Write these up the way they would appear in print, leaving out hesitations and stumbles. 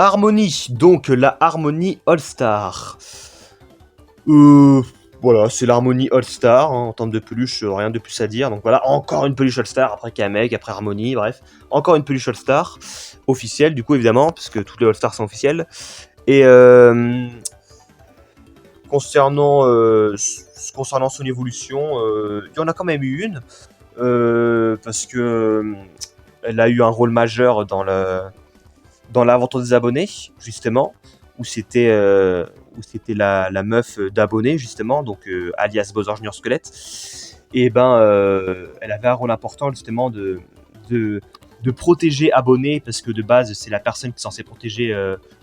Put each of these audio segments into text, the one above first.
Harmony, donc la Harmony All-Star. Voilà, c'est l'Harmony All-Star, hein, en termes de peluche, rien de plus à dire. Donc voilà, encore une peluche All-Star, après Kamek, après Harmony, bref. Encore une peluche All-Star, officielle du coup évidemment, parce que toutes les All-Stars sont officielles. Et concernant son évolution, il y en a quand même eu une, parce que elle a eu un rôle majeur dans l'aventure des abonnés, justement, où c'était la meuf d'abonnés, justement, donc alias Bowser Junior Squelette. Et elle avait un rôle important, justement, de protéger abonnés, parce que de base, c'est la personne qui est censée protéger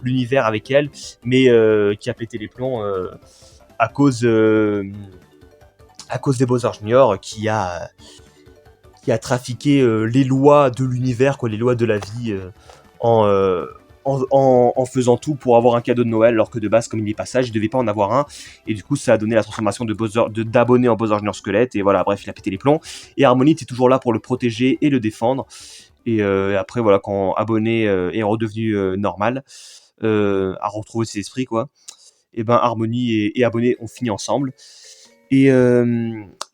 l'univers avec elle, mais qui a pété les plombs à cause des Bowser Junior, qui a trafiqué les lois de l'univers, quoi, les lois de la vie, en faisant tout pour avoir un cadeau de Noël, alors que de base, comme il est pas sage, il devait pas en avoir un. Et du coup, ça a donné la transformation d'abonné en Bowser Junior Squelette. Et voilà, bref, il a pété les plombs. Et Harmony était toujours là pour le protéger et le défendre. Et après, voilà, quand Abonné est redevenu normal, a retrouvé ses esprits, quoi. Et Harmony et Abonné ont fini ensemble. Et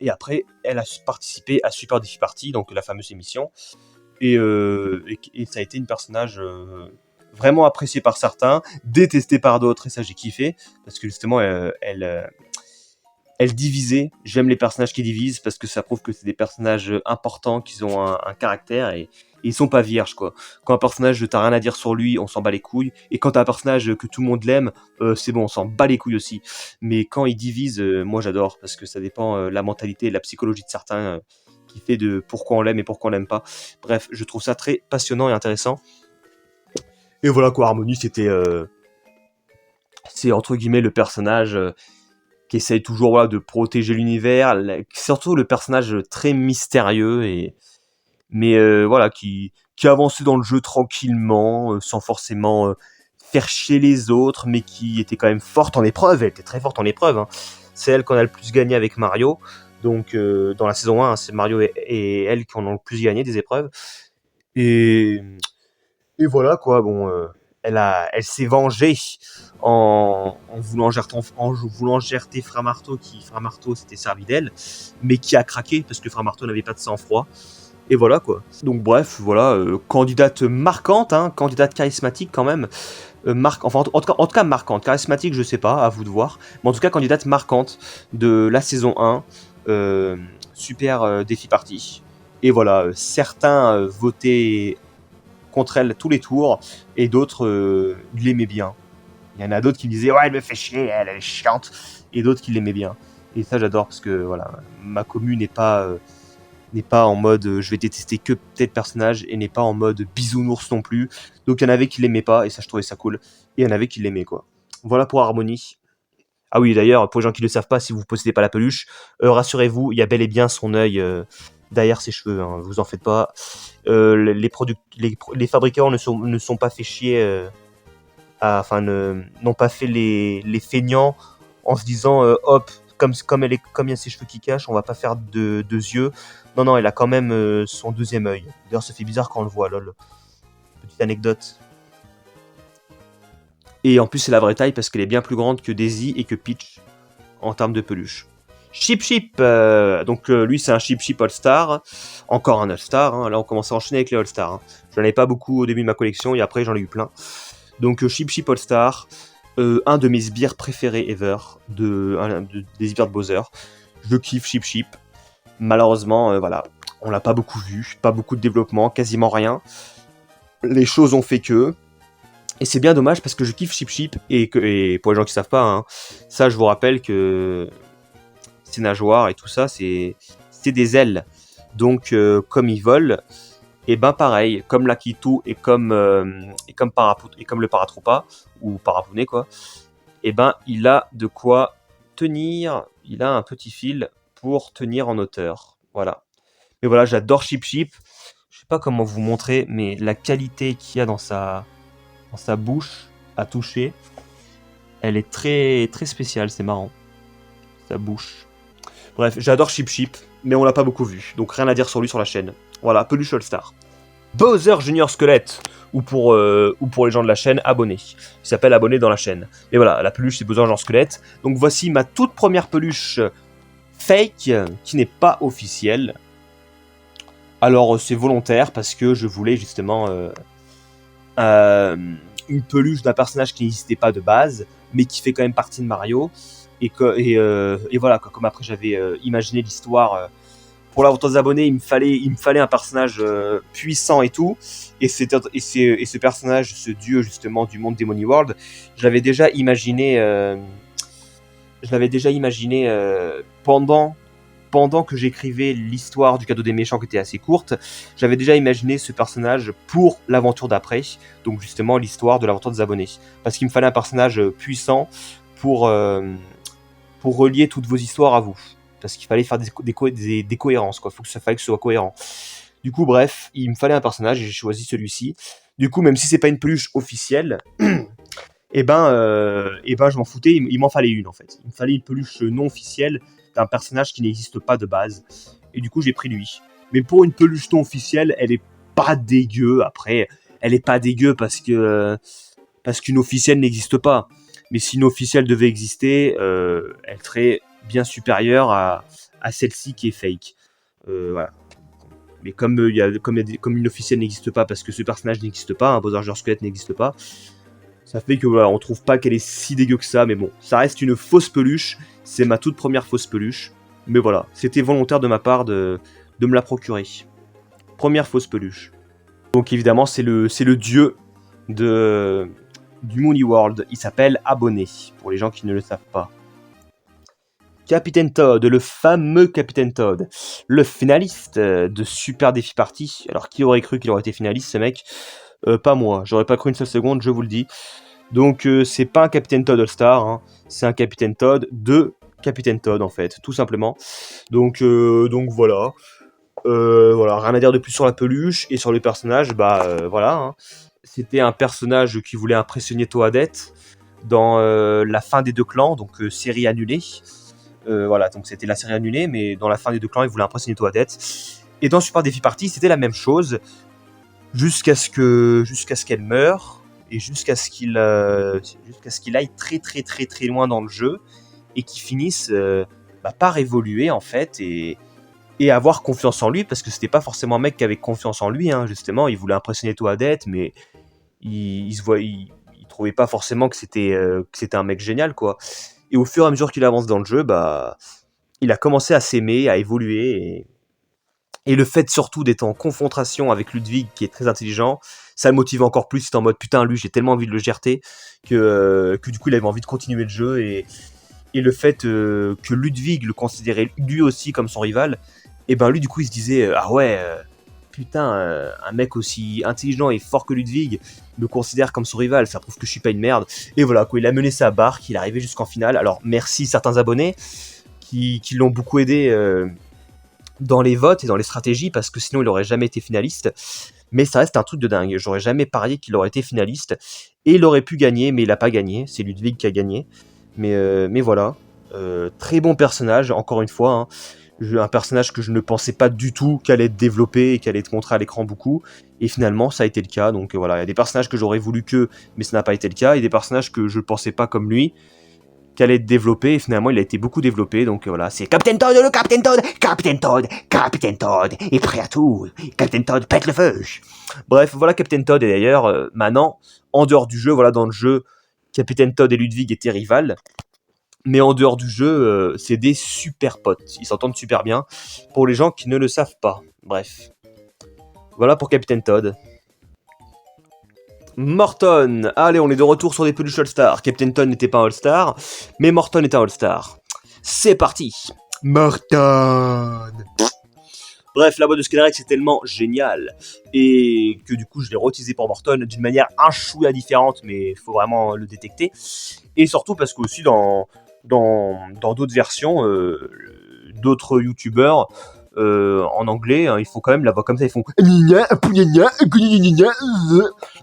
après, elle a participé à Super Défi Party, donc la fameuse émission. Et ça a été une personnage vraiment appréciée par certains, détestée par d'autres, et ça j'ai kiffé, parce que justement elle divisait. J'aime les personnages qui divisent, parce que ça prouve que c'est des personnages importants, qui ont un caractère, et ils sont pas vierges, quoi. Quand un personnage, t'as rien à dire sur lui, on s'en bat les couilles, et quand t'as un personnage que tout le monde l'aime, c'est bon, on s'en bat les couilles aussi. Mais quand ils divisent, moi j'adore, parce que ça dépend la mentalité et la psychologie de certains, qui fait de pourquoi on l'aime et pourquoi on l'aime pas. Bref, je trouve ça très passionnant et intéressant. Et voilà quoi, Harmony, c'est entre guillemets le personnage qui essaye toujours, voilà, de protéger l'univers, surtout le personnage très mystérieux, mais voilà, qui avançait dans le jeu tranquillement, sans forcément faire chier les autres, mais qui était quand même forte en épreuve. Elle était très forte en épreuve, hein. C'est elle qu'on a le plus gagné avec Mario. Donc dans la saison 1, c'est Mario et elle qui en ont le plus gagné des épreuves. Et voilà quoi, bon, elle s'est vengée en voulant jeter Framarto, qui Framarto s'était servi d'elle, mais qui a craqué parce que Framarto n'avait pas de sang-froid. Et voilà quoi. Donc bref, voilà, candidate marquante, hein, candidate charismatique quand même. Enfin, en tout cas marquante. Charismatique, je sais pas, à vous de voir. Mais en tout cas, candidate marquante de la saison 1, Super Défi Party. Et voilà, certains votaient contre elle tous les tours, et d'autres l'aimaient bien. Il y en a d'autres qui me disaient « Ouais, elle me fait chier, elle est chiante », et d'autres qui l'aimaient bien. Et ça, j'adore, parce que voilà, ma commu n'est pas en mode je vais détester que tel personnage, et n'est pas en mode bisounours non plus. Donc il y en avait qui l'aimaient pas, et ça, je trouvais ça cool. Et il y en avait qui l'aimaient, quoi. Voilà pour Harmony. Ah oui, d'ailleurs, pour les gens qui ne le savent pas, si vous ne possédez pas la peluche, rassurez-vous, il y a bel et bien son œil derrière ses cheveux, hein, vous en faites pas. Les fabricants ne sont pas fait chier, n'ont pas fait les feignants en se disant hop, comme il y a ses cheveux qui cachent, on va pas faire deux yeux. Non, elle a quand même son deuxième œil. D'ailleurs, ça fait bizarre quand on le voit, lol. Petite anecdote. Et en plus, c'est la vraie taille, parce qu'elle est bien plus grande que Daisy et que Peach en termes de peluche. Chip, donc lui c'est un Chip All-Star, encore un All-Star, hein. Là on commence à enchaîner avec les All-Stars, hein. J'en ai pas beaucoup au début de ma collection, et après j'en ai eu plein. Donc Chip All-Star, un de mes sbires préférés ever, des sbires de Bowser. Je kiffe Chip. Malheureusement, voilà, on l'a pas beaucoup vu, pas beaucoup de développement, quasiment rien. Les choses ont fait que... Et c'est bien dommage, parce que je kiffe Chip, et pour les gens qui savent pas, hein, ça je vous rappelle que ces nageoires et tout ça, c'est des ailes. Donc comme ils volent, et pareil, comme l'Akitu et comme le Paratroopa, ou Parapluné quoi, et il a de quoi tenir, il a un petit fil pour tenir en hauteur. Voilà. Mais voilà, j'adore Chip. Je sais pas comment vous montrer, mais la qualité qu'il y a dans sa bouche à toucher, elle est très très spéciale, c'est marrant. Sa bouche. Bref, j'adore Chip, mais on l'a pas beaucoup vu, donc rien à dire sur lui sur la chaîne. Voilà, peluche All-Star. Bowser Junior Squelette. ou pour les gens de la chaîne, abonnés. Il s'appelle abonné dans la chaîne. Et voilà, la peluche c'est Bowser Squelette. Donc voici ma toute première peluche fake qui n'est pas officielle. Alors c'est volontaire parce que je voulais justement une peluche d'un personnage qui n'existait pas de base, mais qui fait quand même partie de Mario. Et voilà, comme après j'avais imaginé l'histoire pour l'aventure des abonnés, il me fallait un personnage puissant et tout. Et ce personnage, ce dieu justement du monde Demony World, je l'avais déjà imaginé, pendant que j'écrivais l'histoire du cadeau des méchants qui était assez courte. J'avais déjà imaginé ce personnage pour l'aventure d'après, donc justement l'histoire de l'aventure des abonnés. Parce qu'il me fallait un personnage puissant pour relier toutes vos histoires à vous. Parce qu'il fallait faire des cohérences, quoi. Fallait que ce soit cohérent. Du coup, bref, il me fallait un personnage et j'ai choisi celui-ci. Du coup, même si c'est pas une peluche officielle, et ben je m'en foutais, il m'en fallait une en fait. Il me fallait une peluche non officielle d'un personnage qui n'existe pas de base. Et du coup, j'ai pris lui. Mais pour une peluche non officielle, elle est pas dégueu. Après, elle est pas dégueu parce qu'une officielle n'existe pas. Mais si une officielle devait exister, elle serait bien supérieure à celle-ci qui est fake. Voilà. Mais comme une officielle n'existe pas parce que ce personnage n'existe pas, un Bowser Squelette n'existe pas, ça fait que voilà, on trouve pas qu'elle est si dégueu que ça, mais bon, ça reste une fausse peluche, c'est ma toute première fausse peluche, mais voilà, c'était volontaire de ma part de me la procurer. Première fausse peluche. Donc évidemment, c'est le dieu du Moony World, il s'appelle Abonné, pour les gens qui ne le savent pas. Capitaine Toad, le fameux Capitaine Toad, le finaliste de Super Défi Party. Alors qui aurait cru qu'il aurait été finaliste, ce mec? Pas moi, j'aurais pas cru une seule seconde, je vous le dis. Donc c'est pas un Capitaine Toad All-Star, hein, c'est un Capitaine Toad de Capitaine Toad en fait, tout simplement. Donc voilà. Voilà, rien à dire de plus sur la peluche et sur le personnage, voilà. Hein. C'était un personnage qui voulait impressionner Toadette dans la fin des deux clans, donc série annulée. Voilà, donc c'était la série annulée, mais dans la fin des deux clans, il voulait impressionner Toadette. Et dans Super Défi Party, c'était la même chose, jusqu'à ce qu'elle meure, et jusqu'à ce qu'il aille très très très très loin dans le jeu, et qu'il finisse par évoluer en fait, et avoir confiance en lui, parce que c'était pas forcément un mec qui avait confiance en lui, hein, justement, il voulait impressionner Toadette, mais il trouvait pas forcément que c'était un mec génial, quoi. Et au fur et à mesure qu'il avance dans le jeu, il a commencé à s'aimer, à évoluer, et le fait surtout d'être en confrontation avec Ludwig, qui est très intelligent, ça le motive encore plus. C'est en mode putain, lui, j'ai tellement envie de le gerter que du coup, il avait envie de continuer le jeu, et le fait que Ludwig le considérait lui aussi comme son rival, et lui, du coup, il se disait ah ouais. Putain, un mec aussi intelligent et fort que Ludwig me considère comme son rival, ça prouve que je suis pas une merde. Et voilà, quoi, il a mené sa barque, il est arrivé jusqu'en finale. Alors merci certains abonnés qui l'ont beaucoup aidé dans les votes et dans les stratégies, parce que sinon il aurait jamais été finaliste. Mais ça reste un truc de dingue, j'aurais jamais parié qu'il aurait été finaliste. Et il aurait pu gagner, mais il a pas gagné, c'est Ludwig qui a gagné. Mais voilà, très bon personnage, encore une fois, hein. Un personnage que je ne pensais pas du tout qu'elle allait être développé et qu'elle allait être montré à l'écran beaucoup, et finalement ça a été le cas. Donc voilà, il y a des personnages que j'aurais voulu que, mais ça n'a pas été le cas, et des personnages que je ne pensais pas comme lui qu'elle allait être développé, et finalement il a été beaucoup développé. Donc voilà, c'est Captain Toad, le Captain Toad, Captain Toad, Captain Toad est prêt à tout, Captain Toad pète le feu. Bref, voilà Captain Toad. Et d'ailleurs maintenant, en dehors du jeu, voilà, dans le jeu, Captain Toad et Ludwig étaient rivales. Mais en dehors du jeu, c'est des super potes. Ils s'entendent super bien. Pour les gens qui ne le savent pas. Bref. Voilà pour Captain Toad. Morton. Allez, on est de retour sur des peluches All-Star. Captain Toad n'était pas un All-Star, mais Morton est un All-Star. C'est parti. Morton. Bref, la boîte de Skyrex est tellement géniale, et que du coup je l'ai réutilisé pour Morton d'une manière un chouïa différente, mais il faut vraiment le détecter. Et surtout parce que aussi dans d'autres versions, d'autres youtubeurs en anglais, hein, ils font quand même la voix comme ça, ils font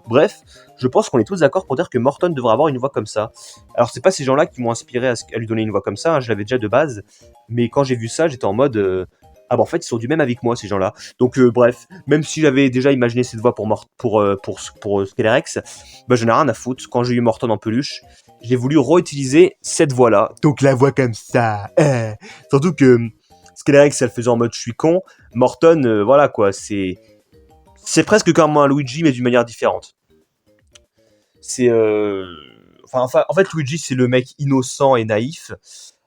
bref, je pense qu'on est tous d'accord pour dire que Morton devrait avoir une voix comme ça. Alors c'est pas ces gens-là qui m'ont inspiré à lui donner une voix comme ça, hein, je l'avais déjà de base, mais quand j'ai vu ça, j'étais en mode Ah bah en fait ils sont du même avis que moi ces gens-là. Donc bref, même si j'avais déjà imaginé cette voix pour Skelerex, bah j'en ai rien à foutre. Quand j'ai eu Morton en peluche, j'ai voulu réutiliser cette voix-là. Donc la voix comme ça. Surtout que Skelerex elle faisait en mode je suis con. Morton, voilà quoi, c'est presque comme un Luigi mais d'une manière différente. C'est en fait Luigi c'est le mec innocent et naïf,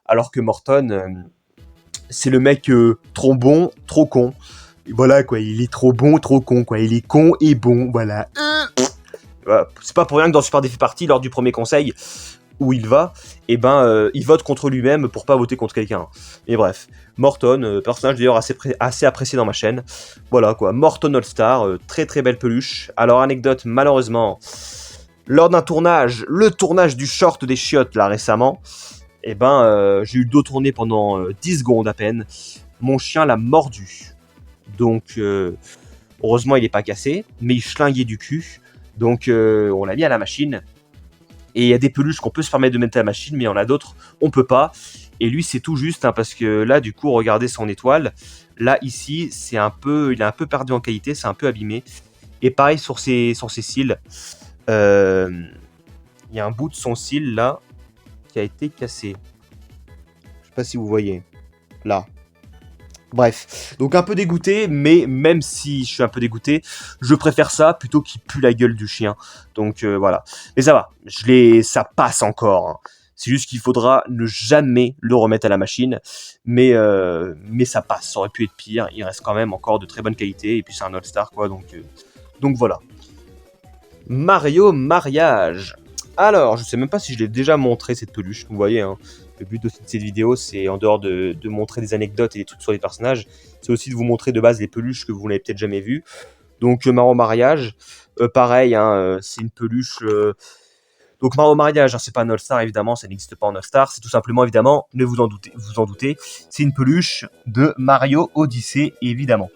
alors que Morton c'est le mec trop bon, trop con. Et voilà quoi, il est trop bon, trop con quoi. Il est con et bon, voilà. Voilà. C'est pas pour rien que dans Super Défi Party, lors du premier conseil où il va, il vote contre lui-même pour pas voter contre quelqu'un. Et bref, Morton, personnage d'ailleurs assez apprécié dans ma chaîne. Voilà quoi, Morton All-Star, très très belle peluche. Alors anecdote, malheureusement, lors d'un tournage, le tournage du short des chiottes là récemment, j'ai eu le dos tourné pendant 10 secondes à peine. Mon chien l'a mordu. Donc, heureusement, il n'est pas cassé, mais il schlinguait du cul. Donc, on l'a mis à la machine. Et il y a des peluches qu'on peut se permettre de mettre à la machine, mais il y en a d'autres, on peut pas. Et lui, c'est tout juste, hein, parce que là, du coup, regardez son étoile. Là, ici, il est un peu perdu en qualité, c'est un peu abîmé. Et pareil sur ses cils. Il y a un bout de son cil, là, qui a été cassé. Je sais pas si vous voyez. Là. Bref, donc un peu dégoûté, mais même si je suis un peu dégoûté, je préfère ça plutôt qu'il pue la gueule du chien. Donc voilà. Mais ça va, ça passe encore. Hein. C'est juste qu'il faudra ne jamais le remettre à la machine. Mais ça passe, ça aurait pu être pire. Il reste quand même encore de très bonne qualité. Et puis c'est un All-Star, quoi. Donc voilà. Mario Mariage. Alors, je sais même pas si je l'ai déjà montré cette peluche, vous voyez, hein. Le but aussi de cette vidéo, c'est en dehors de montrer des anecdotes et des trucs sur les personnages, c'est aussi de vous montrer de base les peluches que vous n'avez peut-être jamais vues. Donc Mario Mariage, pareil, hein, c'est une peluche... Donc Mario Mariage, hein, c'est pas un All-Star évidemment, ça n'existe pas en All-Star, c'est tout simplement évidemment, ne vous en doutez, c'est une peluche de Mario Odyssey évidemment.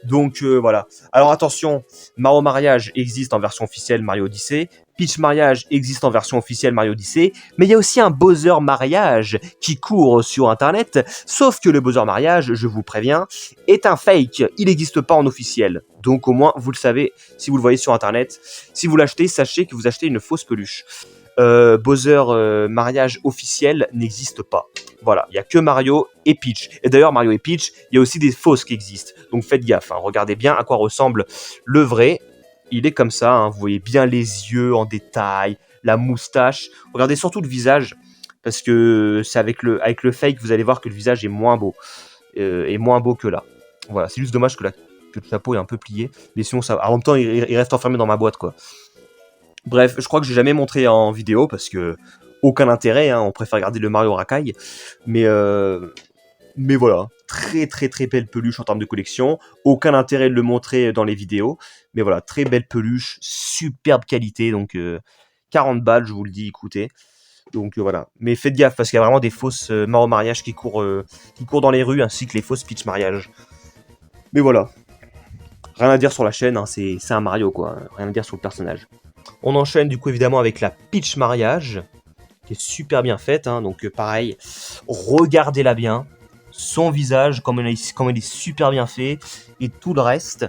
Donc voilà. Alors attention, Mario Mariage existe en version officielle Mario Odyssey, Peach Mariage existe en version officielle Mario Odyssey, mais il y a aussi un Bowser Mariage qui court sur internet, sauf que le Bowser Mariage, je vous préviens, est un fake, il n'existe pas en officiel. Donc au moins vous le savez si vous le voyez sur internet. Si vous l'achetez, sachez que vous achetez une fausse peluche. Bowser mariage officiel n'existe pas. Voilà, il n'y a que Mario et Peach. Et d'ailleurs, Mario et Peach, il y a aussi des fausses qui existent. Donc faites gaffe, hein. Regardez bien à quoi ressemble le vrai. Il est comme ça, hein. Vous voyez bien les yeux en détail, la moustache. Regardez surtout le visage, parce que c'est avec le fake, vous allez voir que le visage est moins beau. Est moins beau que là. Voilà, c'est juste dommage que le chapeau est un peu plié. Mais sinon, ça va. En même temps, il reste enfermé dans ma boîte, quoi. Bref, je crois que j'ai jamais montré en vidéo parce que aucun intérêt, hein, on préfère garder le Mario Rakai. Mais voilà, très très très belle peluche en termes de collection. Aucun intérêt de le montrer dans les vidéos. Mais voilà, très belle peluche, superbe qualité. Donc 40 balles, je vous le dis, écoutez. Donc voilà. Mais faites gaffe parce qu'il y a vraiment des fausses Mario Mariage qui courent dans les rues ainsi que les fausses Peach Mariage. Mais voilà. Rien à dire sur la chaîne, hein, c'est un Mario quoi. Rien à dire sur le personnage. On enchaîne du coup évidemment avec la Peach Mariage, qui est super bien faite, hein, donc pareil, regardez-la bien, son visage, comme elle est super bien fait, et tout le reste,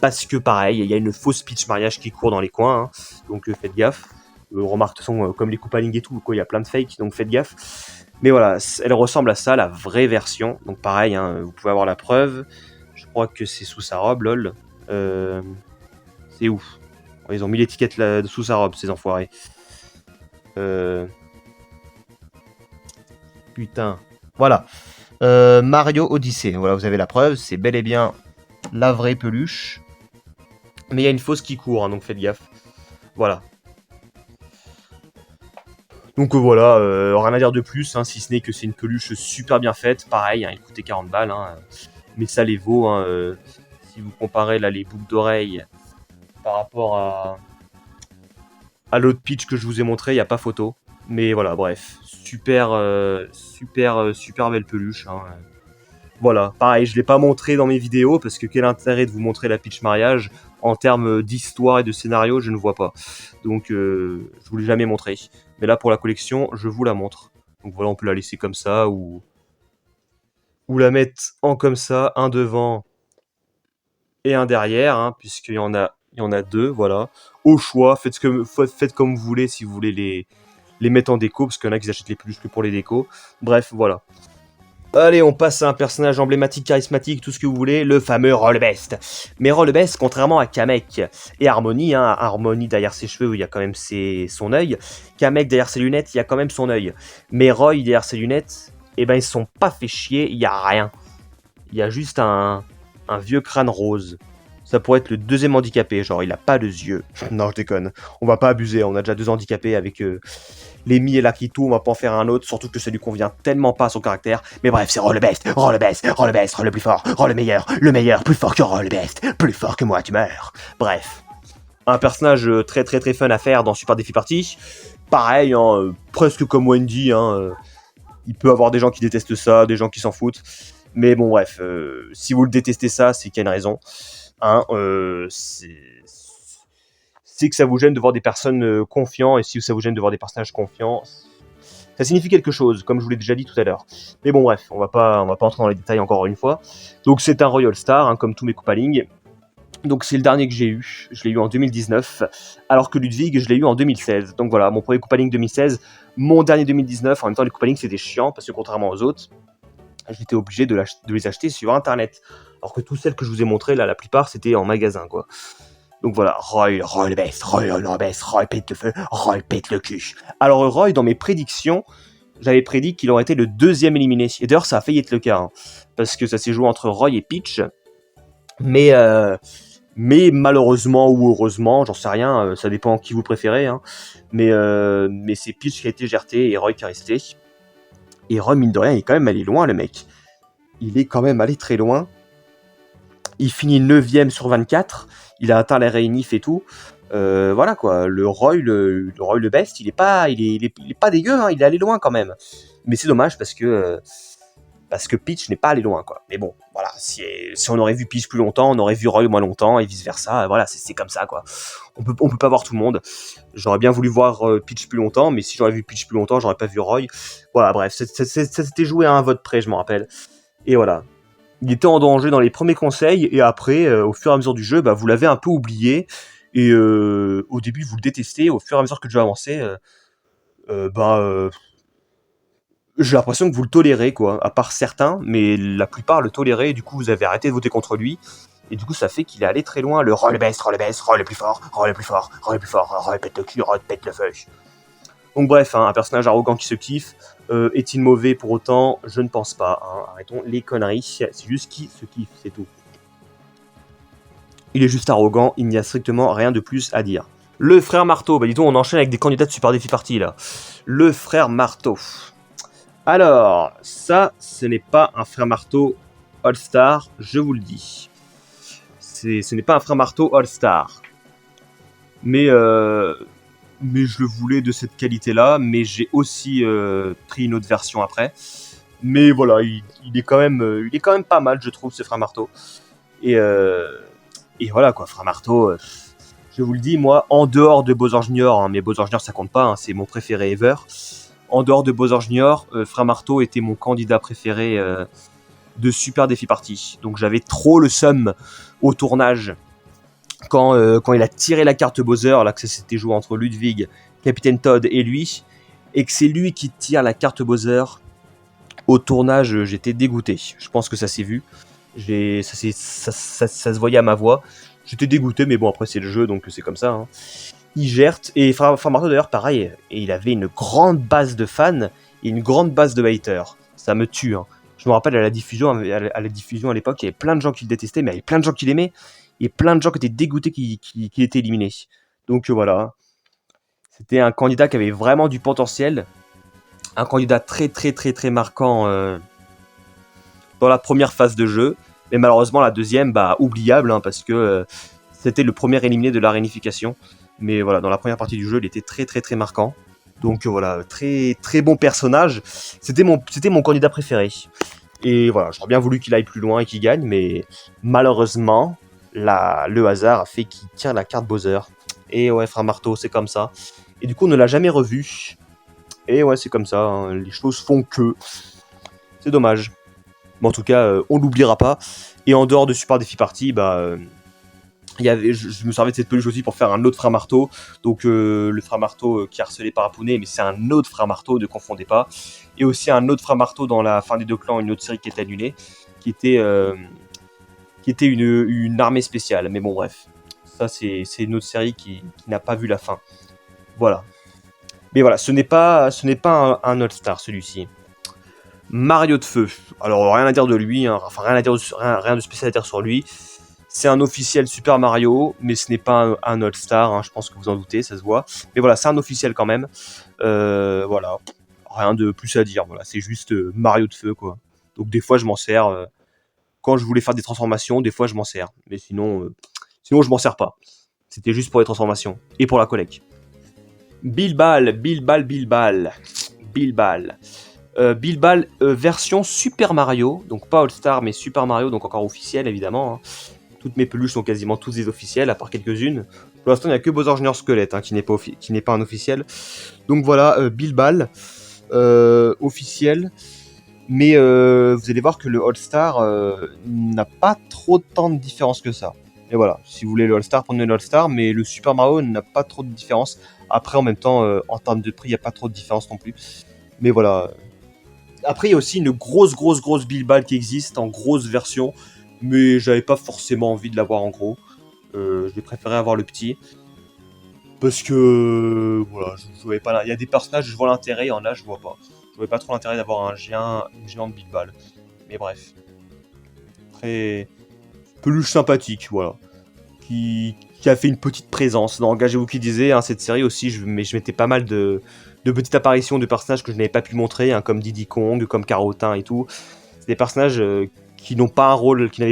parce que pareil, il y a une fausse Peach Mariage qui court dans les coins, hein, donc faites gaffe. Remarque, de toute façon, comme les Koopaling et tout, il y a plein de fakes, donc faites gaffe. Mais voilà, elle ressemble à ça, la vraie version, donc pareil, hein, vous pouvez avoir la preuve, je crois que c'est sous sa robe, lol. C'est ouf. Ils ont mis l'étiquette sous sa robe, ces enfoirés. Putain. Voilà. Mario Odyssey. Voilà, vous avez la preuve. C'est bel et bien la vraie peluche. Mais il y a une fausse qui court, hein, donc faites gaffe. Voilà. Donc voilà, rien à dire de plus, hein, si ce n'est que c'est une peluche super bien faite. Pareil, hein, il coûtait 40 balles. Hein, mais ça les vaut. Hein, si vous comparez là les boucles d'oreilles par rapport à l'autre pitch que je vous ai montré, il n'y a pas photo. Mais voilà, bref, super belle peluche. Hein. Voilà, pareil, je ne l'ai pas montré dans mes vidéos parce que quel intérêt de vous montrer la Peach Mariage en termes d'histoire et de scénario, je ne vois pas. Donc, je vous l'ai jamais montré. Mais là, pour la collection, je vous la montre. Donc voilà, on peut la laisser comme ça ou ou la mettre en comme ça, un devant et un derrière, hein, puisqu'il y en a deux, voilà. Au choix, faites comme vous voulez si vous voulez les mettre en déco, parce qu'il y en a qui achètent les peluches que pour les décos. Bref, voilà. Allez, on passe à un personnage emblématique, charismatique, tout ce que vous voulez, le fameux Rolebest. Mais Rolebest, contrairement à Kamek et Harmony, hein, Harmony derrière ses cheveux, il y a quand même son œil. Kamek derrière ses lunettes, il y a quand même son œil. Mais Roy derrière ses lunettes, eh ben ils sont pas fait chier, il y a rien. Il y a juste un vieux crâne rose. Ça pourrait être le deuxième handicapé, genre il a pas de yeux. Non, je déconne. On va pas abuser, on a déjà deux handicapés avec Lemmy et Lakitu, on va pas en faire un autre, surtout que ça lui convient tellement pas à son caractère. Mais bref, c'est Rolebest, le plus fort, le meilleur, plus fort que Rolebest, plus fort que moi, tu meurs. Bref, un personnage très très très fun à faire dans Super Défi Party. Pareil, hein, presque comme Wendy, hein, il peut y avoir des gens qui détestent ça, des gens qui s'en foutent. Mais bon, bref, si vous le détestez ça, c'est qu'il y a une raison. Hein, c'est que ça vous gêne de voir des personnes confiants, et si ça vous gêne de voir des personnages confiants, ça signifie quelque chose, comme je vous l'ai déjà dit tout à l'heure. Mais bon, bref, on va pas entrer dans les détails encore une fois. Donc c'est un Royal Star, hein, comme tous mes Koopaling. Donc c'est le dernier que j'ai eu, je l'ai eu en 2019, alors que Ludwig, je l'ai eu en 2016. Donc voilà, mon premier Koopaling 2016, mon dernier 2019. En même temps, les Koopaling c'était chiant, parce que contrairement aux autres, j'étais obligé de les acheter sur internet. Alors que toutes celles que je vous ai montrées, là, la plupart, c'était en magasin, quoi. Donc voilà, Roy le best, Roy pète le feu, Roy pète le cul. Alors Roy, dans mes prédictions, j'avais prédit qu'il aurait été le deuxième éliminé. Et d'ailleurs, ça a failli être le cas, hein, parce que ça s'est joué entre Roy et Peach. Mais malheureusement ou heureusement, j'en sais rien, ça dépend qui vous préférez. Hein, mais c'est Peach qui a été gerté et Roy qui est resté. Et Roy, mine de rien, il est quand même allé loin, le mec. Il est quand même allé très loin. Il finit 9ème sur 24. Il a atteint les réunifs et tout. Voilà quoi, le Roy le best, il est pas dégueu, hein, il est allé loin quand même. Mais c'est dommage parce que Peach n'est pas allé loin quoi. Mais bon, voilà, si on aurait vu Peach plus longtemps, on aurait vu Roy moins longtemps et vice versa. Voilà, c'est comme ça quoi. On peut pas voir tout le monde. J'aurais bien voulu voir Peach plus longtemps, mais si j'aurais vu Peach plus longtemps, j'aurais pas vu Roy. Voilà, bref, ça s'était joué à un vote près, je me rappelle. Et voilà. Il était en danger dans les premiers conseils, et après, au fur et à mesure du jeu, bah, vous l'avez un peu oublié, et au début vous le détestez, au fur et à mesure que le jeu avançait, j'ai l'impression que vous le tolérez, quoi, à part certains, mais la plupart le toléraient, et du coup vous avez arrêté de voter contre lui, et du coup ça fait qu'il est allé très loin, le Roy le best, Roy le plus fort, Roy pète le cul, Roy pète le feu. Donc bref, hein, un personnage arrogant qui se kiffe. Est-il mauvais pour autant? Je ne pense pas. Hein. Arrêtons les conneries. C'est juste qu'il se kiffe, c'est tout. Il est juste arrogant, il n'y a strictement rien de plus à dire. Le frère Marteau, bah dis donc, on enchaîne avec des candidats de Super Défi Party là. Le frère Marteau. Alors, ça, ce n'est pas un frère Marteau All-Star, je vous le dis. Ce n'est pas un frère Marteau All-Star. Mais je le voulais de cette qualité-là, mais j'ai aussi pris une autre version après. Mais voilà, il est quand même pas mal, je trouve, ce frère Marteau. Et voilà, quoi, frère Marteau, je vous le dis, moi, en dehors de Bowser Junior, hein, mais Bowser Junior, ça compte pas, hein, c'est mon préféré ever. En dehors de Bowser Junior, frère Marteau était mon candidat préféré de Super Défi Party. Donc j'avais trop le seum au tournage quand il a tiré la carte Bowser, là que ça s'était joué entre Ludwig, Capitaine Todd et lui, et que c'est lui qui tire la carte Bowser, au tournage, j'étais dégoûté. Je pense que ça s'est vu. Ça se voyait à ma voix. J'étais dégoûté, mais bon, après c'est le jeu, donc c'est comme ça. Hein. Il gerte, et Frère Marteau d'ailleurs, pareil, et il avait une grande base de fans et une grande base de haters. Ça me tue. Hein. Je me rappelle à la diffusion à l'époque, il y avait plein de gens qui le détestaient, mais il y avait plein de gens qui l'aimaient. Et plein de gens qui étaient dégoûtés qu'il était éliminé. Donc voilà. C'était un candidat qui avait vraiment du potentiel. Un candidat très très très très marquant dans la première phase de jeu. Mais malheureusement la deuxième, oubliable, hein, parce que c'était le premier éliminé de la réunification. Mais voilà, dans la première partie du jeu, il était très très très marquant. Donc voilà, très très bon personnage. C'était mon candidat préféré. Et voilà, j'aurais bien voulu qu'il aille plus loin et qu'il gagne, mais malheureusement, le hasard a fait qu'il tire la carte Bowser. Et ouais, frère Marteau, c'est comme ça. Et du coup, on ne l'a jamais revu. Et ouais, c'est comme ça, hein, les choses font que. C'est dommage. Mais en tout cas, on l'oubliera pas. Et en dehors de Super Défi Party, je me servais de cette peluche aussi pour faire un autre frère marteau. Donc le frère marteau qui est harcelé par Apouné, mais c'est un autre frère marteau, ne confondez pas. Et aussi un autre frère marteau dans la fin des deux clans, une autre série qui est annulée, qui était une armée spéciale. Mais bon, bref, ça c'est une autre série qui n'a pas vu la fin. Voilà. Mais voilà, ce n'est pas un All-Star celui-ci. Mario de Feu. Alors rien à dire de lui, hein. Enfin rien de spécial à dire sur lui. C'est un officiel Super Mario, mais ce n'est pas un All-Star, hein, je pense que vous en doutez, ça se voit. Mais voilà, c'est un officiel quand même. Voilà, rien de plus à dire. Voilà, c'est juste Mario de Feu, quoi. Donc des fois, je m'en sers. Quand je voulais faire des transformations, des fois, je m'en sers. Mais sinon, je m'en sers pas. C'était juste pour les transformations et pour la collecte. Bilbal. Bilbal version Super Mario, donc pas All-Star mais Super Mario, donc encore officiel évidemment, hein. Toutes mes peluches sont quasiment toutes des officielles, à part quelques-unes. Pour l'instant, il n'y a que Bowser Junior Squelette qui n'est pas un officiel. Donc voilà, Bilbal, officiel. Mais vous allez voir que le All-Star n'a pas trop tant de différence que ça. Et voilà, si vous voulez le All-Star, prenez le All-Star, mais le Super Mario n'a pas trop de différence. Après, en même temps, en termes de prix, il n'y a pas trop de différence non plus. Mais voilà. Après, il y a aussi une grosse Bilbal qui existe en grosse version, mais j'avais pas forcément envie de l'avoir en gros. J'ai préféré avoir le petit. Parce que, voilà, je voyais pas là. Il y a des personnages, je vois l'intérêt, il y en a, je vois pas. Je voyais pas trop l'intérêt d'avoir une géante Bilbal. Mais bref. Très peluche sympathique, voilà. Qui a fait une petite présence. Dans Engagez-vous qui disait, hein, cette série aussi, je mettais pas mal de petites apparitions de personnages que je n'avais pas pu montrer, hein, comme Diddy Kong, comme Carotin et tout. C'est des personnages qui n'avaient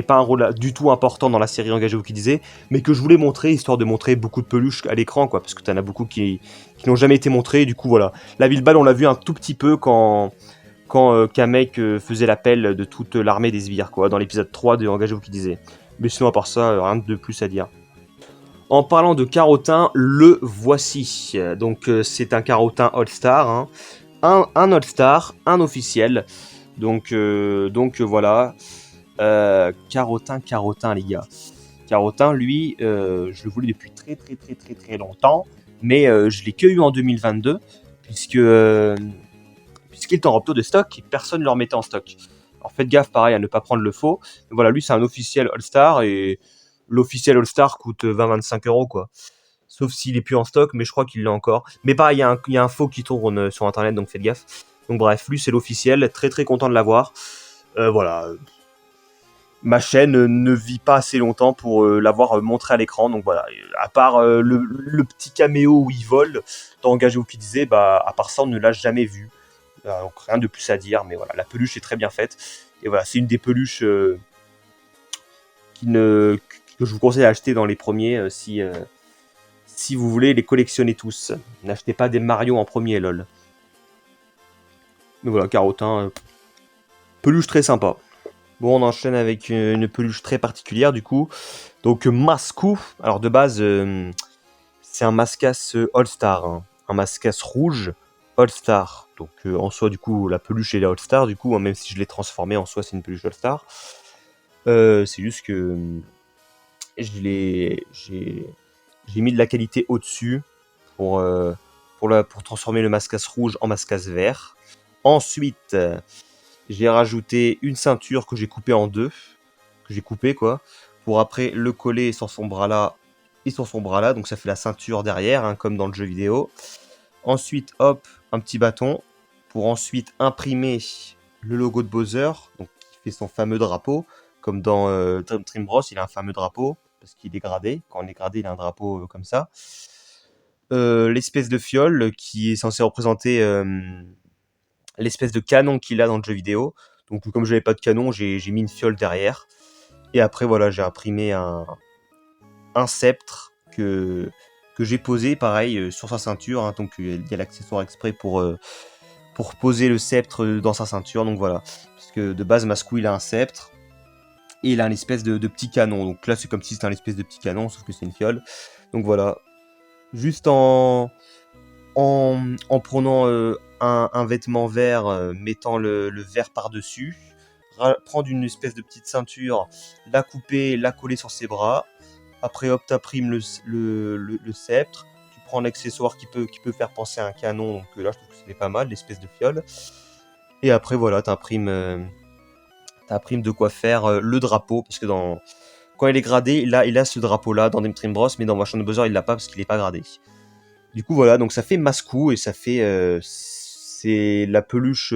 pas un rôle du tout important dans la série Engagez-vous qui disait, mais que je voulais montrer, histoire de montrer beaucoup de peluches à l'écran, quoi, parce que t'en as beaucoup qui n'ont jamais été montrés, du coup voilà. La Bilbal, on l'a vu un tout petit peu quand Kamek faisait l'appel de toute l'armée des sbires, quoi, dans l'épisode 3 de Engagez-vous qui disait. Mais sinon, à part ça, rien de plus à dire. En parlant de Carotin, le voici. Donc c'est un Carotin All-Star, hein. Un All-Star, un officiel. Donc voilà. Carotin les gars. Carotin, lui, je le voulais depuis très longtemps, mais je l'ai que eu en 2022, puisqu'il est en rupture de stock et personne ne le remettait en stock. Alors faites gaffe, pareil, à ne pas prendre le faux. Mais voilà, lui c'est un officiel All-Star et l'officiel All-Star coûte 20-25 euros, quoi. Sauf s'il est plus en stock, mais je crois qu'il l'a encore. Mais pareil, il y a un faux qui tourne sur internet, donc faites gaffe. Donc bref, lui c'est l'officiel, très content de l'avoir. Voilà. Ma chaîne ne vit pas assez longtemps pour l'avoir montré à l'écran, donc voilà. À part le petit caméo où il vole, dans Engagez-vous qui disait, à part ça on ne l'a jamais vu. Donc rien de plus à dire, mais voilà, la peluche est très bien faite. Et voilà, c'est une des peluches que je vous conseille d'acheter dans les premiers si vous voulez les collectionner tous. N'achetez pas des Mario en premier, lol. Mais voilà, Carotin, peluche très sympa. Bon, on enchaîne avec une peluche très particulière du coup. Donc Mascou, alors de base, c'est un Mascas All-Star, hein. Un Mascas rouge All-Star. Donc en soi, du coup, la peluche est All-Star, du coup, hein, même si je l'ai transformée, en soi, c'est une peluche All-Star. C'est juste que j'ai mis de la qualité au-dessus pour transformer le Mascas rouge en Mascas vert. Ensuite, j'ai rajouté une ceinture que j'ai coupée en deux, quoi, pour après le coller sur son bras là et sur son bras là, donc ça fait la ceinture derrière, hein, comme dans le jeu vidéo. Ensuite, hop, un petit bâton pour ensuite imprimer le logo de Bowser, donc qui fait son fameux drapeau, comme dans Dream Bros, il a un fameux drapeau parce qu'il est gradé. Quand on est gradé, il a un drapeau comme ça. L'espèce de fiole qui est censée représenter l'espèce de canon qu'il a dans le jeu vidéo. Donc comme je n'avais pas de canon, j'ai mis une fiole derrière. Et après voilà, j'ai imprimé un sceptre que j'ai posé pareil sur sa ceinture, hein. Donc il y a l'accessoire exprès pour poser le sceptre dans sa ceinture. Donc voilà, parce que de base Mascou il a un sceptre et il a une espèce de petit canon. Donc là c'est comme si c'était un espèce de petit canon, sauf que c'est une fiole. Donc voilà, juste en prenant un vêtement vert, mettant le vert par-dessus, prendre une espèce de petite ceinture, la couper, la coller sur ses bras. Après, hop, t'imprimes le sceptre. Tu prends l'accessoire qui peut faire penser à un canon. Donc là, je trouve que c'était pas mal, l'espèce de fiole. Et après, voilà, t'imprimes de quoi faire le drapeau. Parce que quand il est gradé, il a ce drapeau-là dans Dream Bros. Mais dans Motion Buzzer, il l'a pas parce qu'il est pas gradé. Du coup, voilà, donc ça fait Mascou et ça fait... c'est la peluche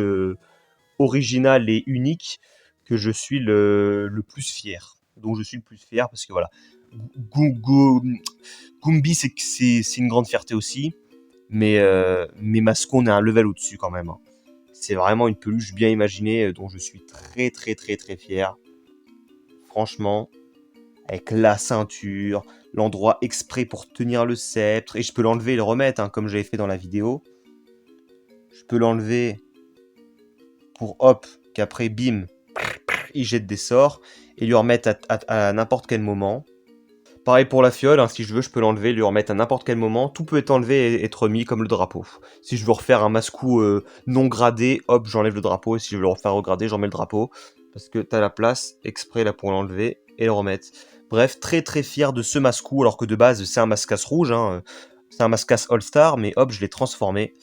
originale et unique que je suis le plus fier. Donc je suis le plus fier parce que voilà, Gumby c'est une grande fierté aussi, mais Mascou on est un level au-dessus quand même. C'est vraiment une peluche bien imaginée dont je suis très très très très fier. Franchement, avec la ceinture, l'endroit exprès pour tenir le sceptre, et je peux l'enlever et le remettre comme j'avais fait dans la vidéo. Je peux l'enlever pour hop, qu'après bim, il jette des sorts et lui remettre à n'importe quel moment. Pareil pour la fiole, si je veux, je peux l'enlever et lui remettre à n'importe quel moment. Tout peut être enlevé et être remis comme le drapeau. Si je veux refaire un Mascou non gradé, hop, j'enlève le drapeau. Et si je veux le refaire regradé, j'en mets le drapeau. Parce que t'as la place exprès là pour l'enlever et le remettre. Bref, très très fier de ce Mascou, alors que de base c'est un Mascasse rouge. C'est un Mascasse All-Star, mais hop, je l'ai transformé.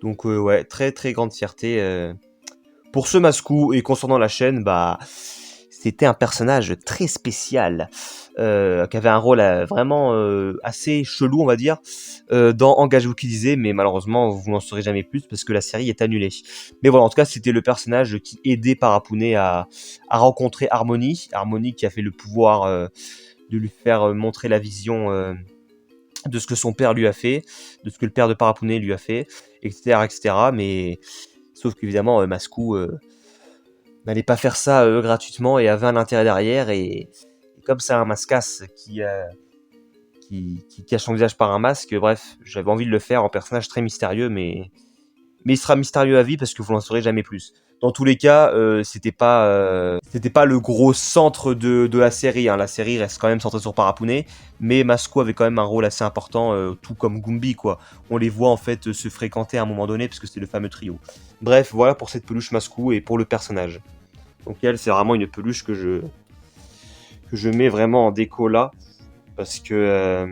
Donc ouais, très très grande fierté pour ce Mascou. Et concernant la chaîne, bah... c'était un personnage très spécial, qui avait un rôle vraiment assez chelou, on va dire, dans Engagez-vous qui disait, mais malheureusement, vous n'en saurez jamais plus parce que la série est annulée. Mais voilà, en tout cas, c'était le personnage qui aidait Parapounet à rencontrer Harmony. Harmony qui a fait le pouvoir de lui faire montrer la vision de ce que son père lui a fait, de ce que le père de Parapounet lui a fait, etc. etc. Mais sauf qu'évidemment, Mascou... n'allait pas faire ça gratuitement et avait un intérêt derrière, et comme c'est un mascasse qui cache son visage par un masque, bref, j'avais envie de le faire en personnage très mystérieux, mais il sera mystérieux à vie parce que vous n'en saurez jamais plus. Dans tous les cas, c'était pas le gros centre de la série. La série reste quand même centrée sur Parapounet, mais Mascou avait quand même un rôle assez important, tout comme Gumby, quoi. On les voit en fait se fréquenter à un moment donné parce que c'était le fameux trio. Bref, voilà pour cette peluche Mascou et pour le personnage. Donc elle, c'est vraiment une peluche que je mets vraiment en déco là, parce que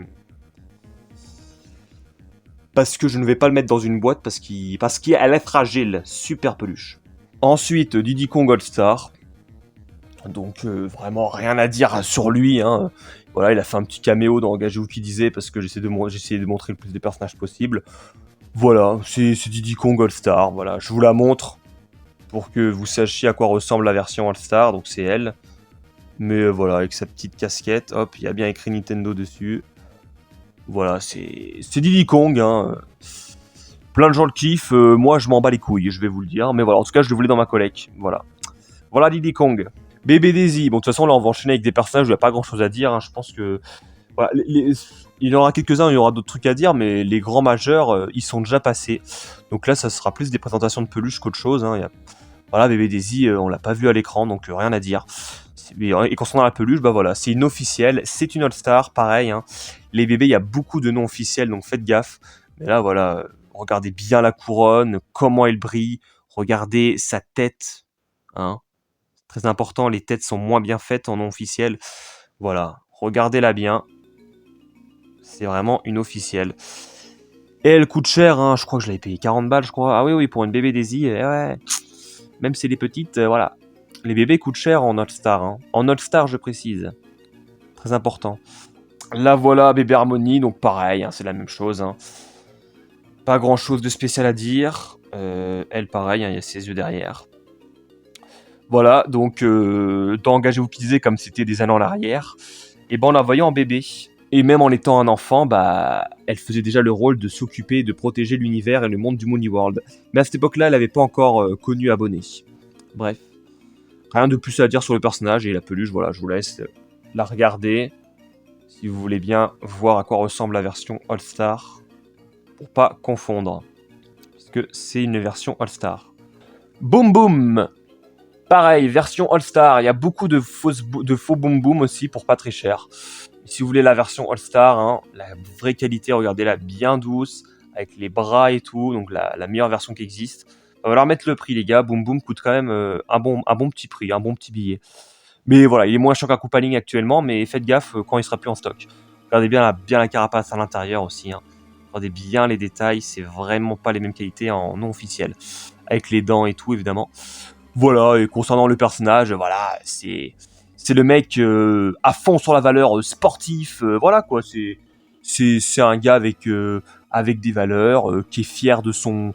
je ne vais pas le mettre dans une boîte parce qu'elle est fragile. Super peluche. Ensuite, Diddy Kong All Star. Donc vraiment rien à dire sur lui. Voilà, il a fait un petit caméo dans Engagez-vous qui disait parce que j'essayais de montrer le plus de personnages possible. Voilà, c'est Diddy Kong All Star. Voilà, je vous la montre pour que vous sachiez à quoi ressemble la version All Star. Donc c'est elle. Mais voilà, avec sa petite casquette, hop, il y a bien écrit Nintendo dessus. Voilà, c'est Diddy Kong. Plein de gens le kiffent. Moi, je m'en bats les couilles, je vais vous le dire. Mais voilà, en tout cas, je le voulais dans ma collecte. Voilà Diddy Kong. Bébé Daisy. Bon, de toute façon, là, on va enchaîner avec des personnages où il n'y a pas grand chose à dire. Je pense que. Voilà, il y en aura quelques-uns, il y aura d'autres trucs à dire, mais les grands majeurs, ils sont déjà passés. Donc là, ça sera plus des présentations de peluches qu'autre chose. Voilà, Bébé Daisy, on l'a pas vu à l'écran, donc rien à dire. Et concernant la peluche, bah voilà, c'est une officielle, c'est une All-Star, pareil. Les bébés, il y a beaucoup de noms officiels, donc faites gaffe. Mais là, voilà, regardez bien la couronne, comment elle brille, regardez sa tête. Très important, les têtes sont moins bien faites en nom officiel. Voilà, regardez-la bien. C'est vraiment une officielle. Et elle coûte cher, je crois que je l'avais payé 40 balles, je crois. Ah oui, pour une bébé Daisy, ouais. Même si elle est petite, voilà. Les bébés coûtent cher en All-Star. En All-Star, je précise. Très important. Là, voilà, bébé Harmony, donc pareil, c'est la même chose. Pas grand-chose de spécial à dire. Elle, pareil, il y a ses yeux derrière. Voilà, donc, dans Engagez-vous qui disait, comme c'était des années en arrière, et ben on la voyait en bébé. Et même en étant un enfant, bah, elle faisait déjà le rôle de s'occuper, de protéger l'univers et le monde du Mooney World. Mais à cette époque-là, elle n'avait pas encore connu Abonné. Bref. Rien de plus à dire sur le personnage et la peluche, voilà, je vous laisse la regarder si vous voulez bien voir à quoi ressemble la version All-Star, pour pas confondre, puisque c'est une version All-Star. Boom Boom. Pareil, version All-Star, il y a beaucoup de faux Boom Boom aussi pour pas très cher. Si vous voulez la version All-Star, la vraie qualité, regardez-la, bien douce, avec les bras et tout, donc la meilleure version qui existe. va leur mettre le prix, les gars. Boum Boum coûte quand même un bon petit prix, un bon petit billet. Mais voilà, il est moins cher qu'un Koopa Ligne actuellement, mais faites gaffe quand il sera plus en stock. Regardez bien la carapace à l'intérieur aussi. Hein. Regardez bien les détails, c'est vraiment pas les mêmes qualités en non officiel. Avec les dents et tout, évidemment. Voilà, et concernant le personnage, voilà, c'est le mec à fond sur la valeur sportif, voilà quoi, c'est un gars avec des valeurs, qui est fier de son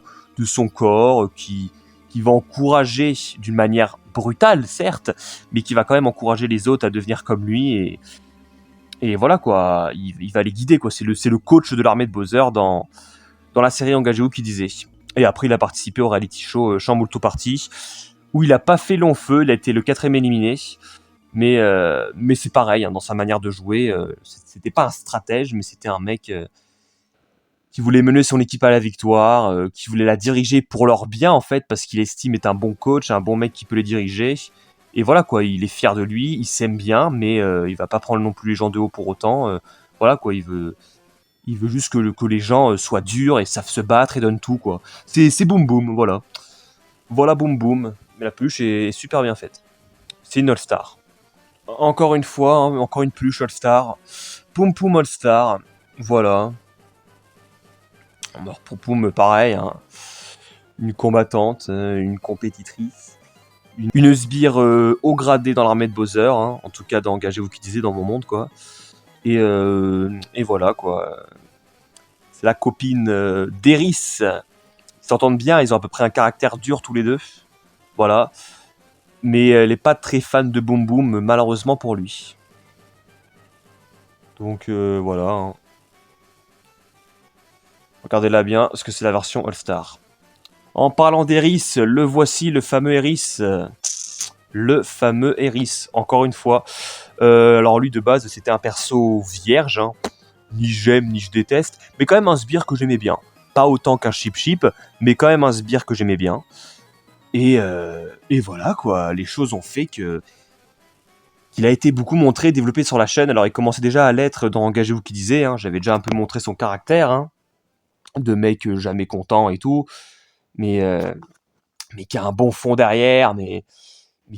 corps, qui va encourager d'une manière brutale, certes, mais qui va quand même encourager les autres à devenir comme lui, et voilà quoi, il va les guider quoi, c'est le coach de l'armée de Bowser dans la série Engagez-vous qui disait. Et après, il a participé au reality show Shambulto Party, où il a pas fait long feu, il a été le 4ème éliminé. Mais c'est pareil, hein, dans sa manière de jouer, c'était pas un stratège, mais c'était un mec qui voulait mener son équipe à la victoire, qui voulait la diriger pour leur bien en fait, parce qu'il estime être un bon coach, un bon mec qui peut les diriger. Et voilà quoi, il est fier de lui, il s'aime bien, mais il va pas prendre non plus les gens de haut pour autant. Voilà quoi, il veut juste que les gens soient durs et savent se battre et donnent tout quoi. C'est Boum Boum, voilà. Voilà Boum Boum, mais la peluche est super bien faite. C'est une All-Star. Encore une fois, hein, encore une peluche All-Star. Poum Poum All-Star. Voilà. Alors pour Poum, pareil. Hein. Une combattante, une compétitrice. Une sbire haut gradée dans l'armée de Bowser. Hein. En tout cas, d'Engagez-vous qui disait dans mon monde, quoi. Et voilà, quoi. C'est la copine d'Eris. Ils s'entendent bien, ils ont à peu près un caractère dur tous les deux. Voilà. Mais elle n'est pas très fan de Boum Boum, malheureusement pour lui. Donc voilà. Hein. Regardez-la bien, parce que c'est la version All-Star. En parlant d'Eris, le voici, le fameux Eris. Le fameux Eris, encore une fois. Alors lui, de base, c'était un perso vierge. Hein. Ni j'aime, ni je déteste. Mais quand même un sbire que j'aimais bien. Pas autant qu'un Chip Chip, mais quand même un sbire que j'aimais bien. Et voilà, quoi. Les choses ont fait qu'il a été beaucoup montré, développé sur la chaîne. Alors il commençait déjà à l'être dans Engagez-vous qui disait. Hein. J'avais déjà un peu montré son caractère. Hein. De mec jamais content et tout. Mais qui a un bon fond derrière, mais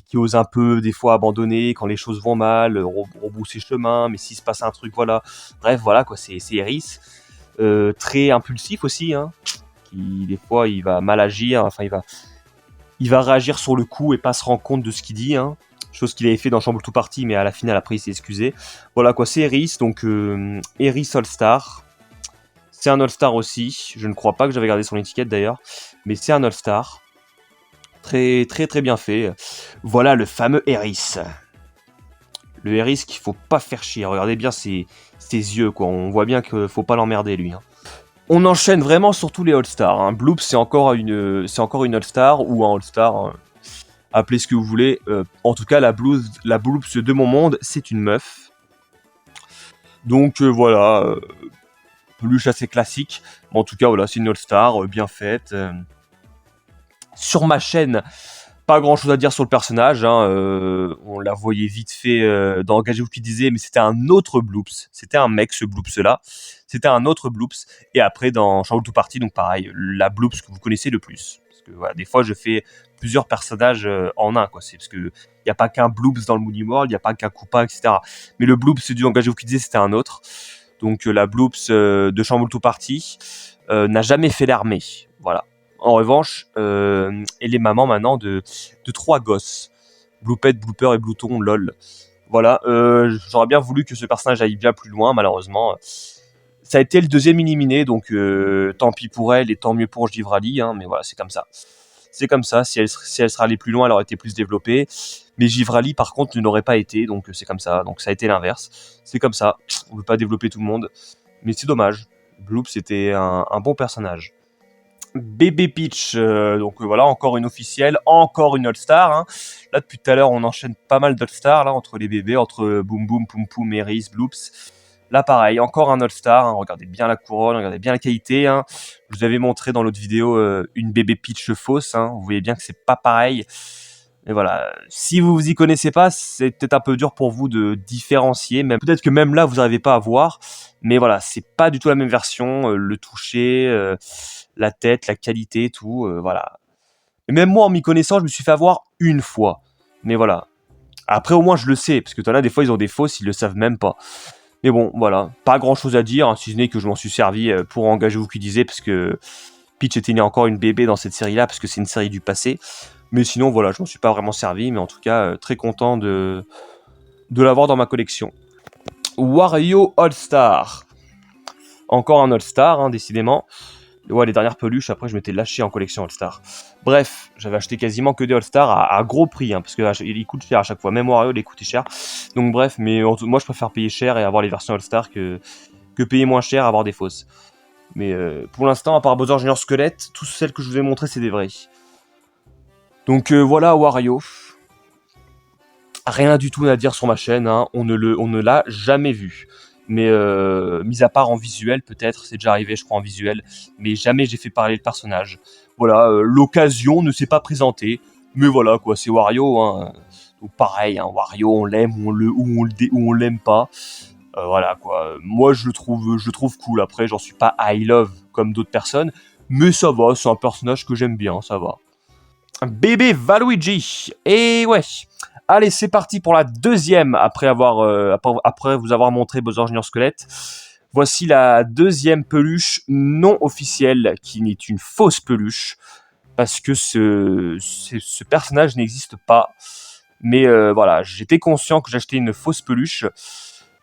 qui ose un peu des fois abandonner quand les choses vont mal, rebrousser chemin, mais s'il se passe un truc, voilà. Bref, voilà quoi, c'est Eris. Très impulsif aussi, hein, qui des fois il va mal agir, enfin il va réagir sur le coup et pas se rendre compte de ce qu'il dit, hein. Chose qu'il avait fait dans Shambulto Party, mais à la finale après il s'est excusé. Voilà quoi, c'est Eris, donc Eris All-Star. C'est un All-Star aussi, je ne crois pas que j'avais gardé son étiquette d'ailleurs, mais c'est un All-Star. Très très très bien fait. Voilà le fameux Eris. Le Eris qu'il faut pas faire chier. Regardez bien ses yeux, quoi. On voit bien qu'il faut pas l'emmerder, lui. Hein. On enchaîne vraiment sur tous les All-Stars. Hein. Bloop, c'est encore une All-Star ou un All-Star. Hein. Appelez ce que vous voulez. En tout cas, la Bloops de mon monde, c'est une meuf. Donc voilà. Peluche assez classique. Mais en tout cas, voilà, c'est une All-Star bien faite. Sur ma chaîne, pas grand chose à dire sur le personnage, hein, on la voyait vite fait dans Engagez-vous qui disait, mais c'était un autre Bloops, c'était un mec ce Bloops là, c'était un autre Bloops, et après dans Shambulto Party, donc pareil, la Bloops que vous connaissez le plus, parce que voilà, des fois je fais plusieurs personnages en un, quoi, c'est parce que il n'y a pas qu'un Bloops dans le Moody World, il n'y a pas qu'un Koopa, etc. Mais le Bloops du Engagez-vous qui disait, c'était un autre, donc la Bloops de Shambulto Party n'a jamais fait l'armée, voilà. En revanche, elle est maman maintenant de 3 gosses. Bloopette, Blooper et Blouton, lol. Voilà, j'aurais bien voulu que ce personnage aille bien plus loin, malheureusement. Ça a été le 2ème éliminé, donc tant pis pour elle et tant mieux pour Givrali, hein, mais voilà, c'est comme ça. C'est comme ça, si elle serait allée plus loin, elle aurait été plus développée. Mais Givrali, par contre, ne l'aurait pas été, donc c'est comme ça. Donc ça a été l'inverse. C'est comme ça, on ne peut pas développer tout le monde. Mais c'est dommage. Bloop, c'était un bon personnage. Bébé Peach, donc voilà, encore une officielle, encore une All-Star. Hein. Là, depuis tout à l'heure, on enchaîne pas mal d'All-Star là, entre les bébés, entre Boum Boum, Poum Poum, Eris, Bloops. Là, pareil, encore un All-Star. Hein. Regardez bien la couronne, regardez bien la qualité. Hein. Je vous avais montré dans l'autre vidéo une Bébé Peach fausse. Hein. Vous voyez bien que c'est pas pareil. Et voilà, si vous vous y connaissez pas, c'est peut-être un peu dur pour vous de différencier. Même peut-être que même là, vous n'arrivez pas à voir. Mais voilà, c'est pas du tout la même version. Le toucher, la tête, la qualité, tout. Voilà. Et même moi, en m'y connaissant, je me suis fait avoir une fois. Mais voilà. Après, au moins, je le sais, parce que t'en as des fois, ils ont des fausses, ils le savent même pas. Mais bon, voilà. Pas grand-chose à dire, hein, si ce n'est que je m'en suis servi pour engager vous qui disiez, parce que Peach était encore une bébé dans cette série-là, parce que c'est une série du passé. Mais sinon, voilà, je m'en suis pas vraiment servi, mais en tout cas, très content de l'avoir dans ma collection. Wario All-Star. Encore un All-Star, hein, décidément. Ouais, les dernières peluches, après, je m'étais lâché en collection All-Star. Bref, j'avais acheté quasiment que des All-Star à gros prix, hein, parce qu'ils coûtent cher à chaque fois. Même Wario, il coûtait cher. Donc bref, mais moi, je préfère payer cher et avoir les versions All-Star que payer moins cher et avoir des fausses. Mais pour l'instant, à part Bowser Jr. Squelette, toutes celles que je vous ai montrées, c'est des vraies. Donc voilà, Wario. Rien du tout à dire sur ma chaîne, hein. On ne l'a jamais vu. Mais mis à part en visuel, peut-être, c'est déjà arrivé, je crois, en visuel, mais jamais j'ai fait parler le personnage. Voilà, l'occasion ne s'est pas présentée, mais voilà, quoi, c'est Wario, hein. Donc pareil, hein, Wario, on l'aime ou on l'aime pas. Voilà, quoi. Moi, je le trouve cool. Après, j'en suis pas I love comme d'autres personnes, mais ça va, c'est un personnage que j'aime bien, ça va. Bébé Waluigi. Et ouais. Allez, c'est parti pour la deuxième, après vous avoir montré Bowser Jr. Squelette. Voici la deuxième peluche non officielle, qui n'est une fausse peluche, parce que ce personnage n'existe pas. Mais voilà, j'étais conscient que j'achetais une fausse peluche,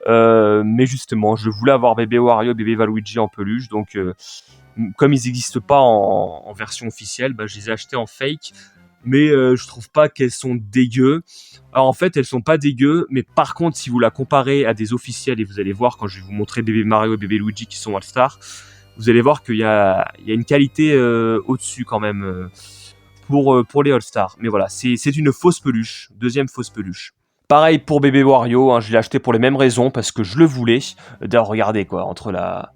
mais justement, je voulais avoir bébé Wario, bébé Waluigi en peluche, donc comme ils n'existent pas en version officielle, bah, je les ai achetés en fake. Mais je trouve pas qu'elles sont dégueu. Alors en fait, elles sont pas dégueu, mais par contre, si vous la comparez à des officiels, et vous allez voir quand je vais vous montrer bébé Mario et bébé Luigi qui sont All-Star, vous allez voir qu'il y a une qualité au-dessus quand même pour les All-Star. Mais voilà, c'est une fausse peluche, deuxième fausse peluche. Pareil pour bébé Wario, hein, je l'ai acheté pour les mêmes raisons, parce que je le voulais. D'ailleurs, regardez quoi, entre la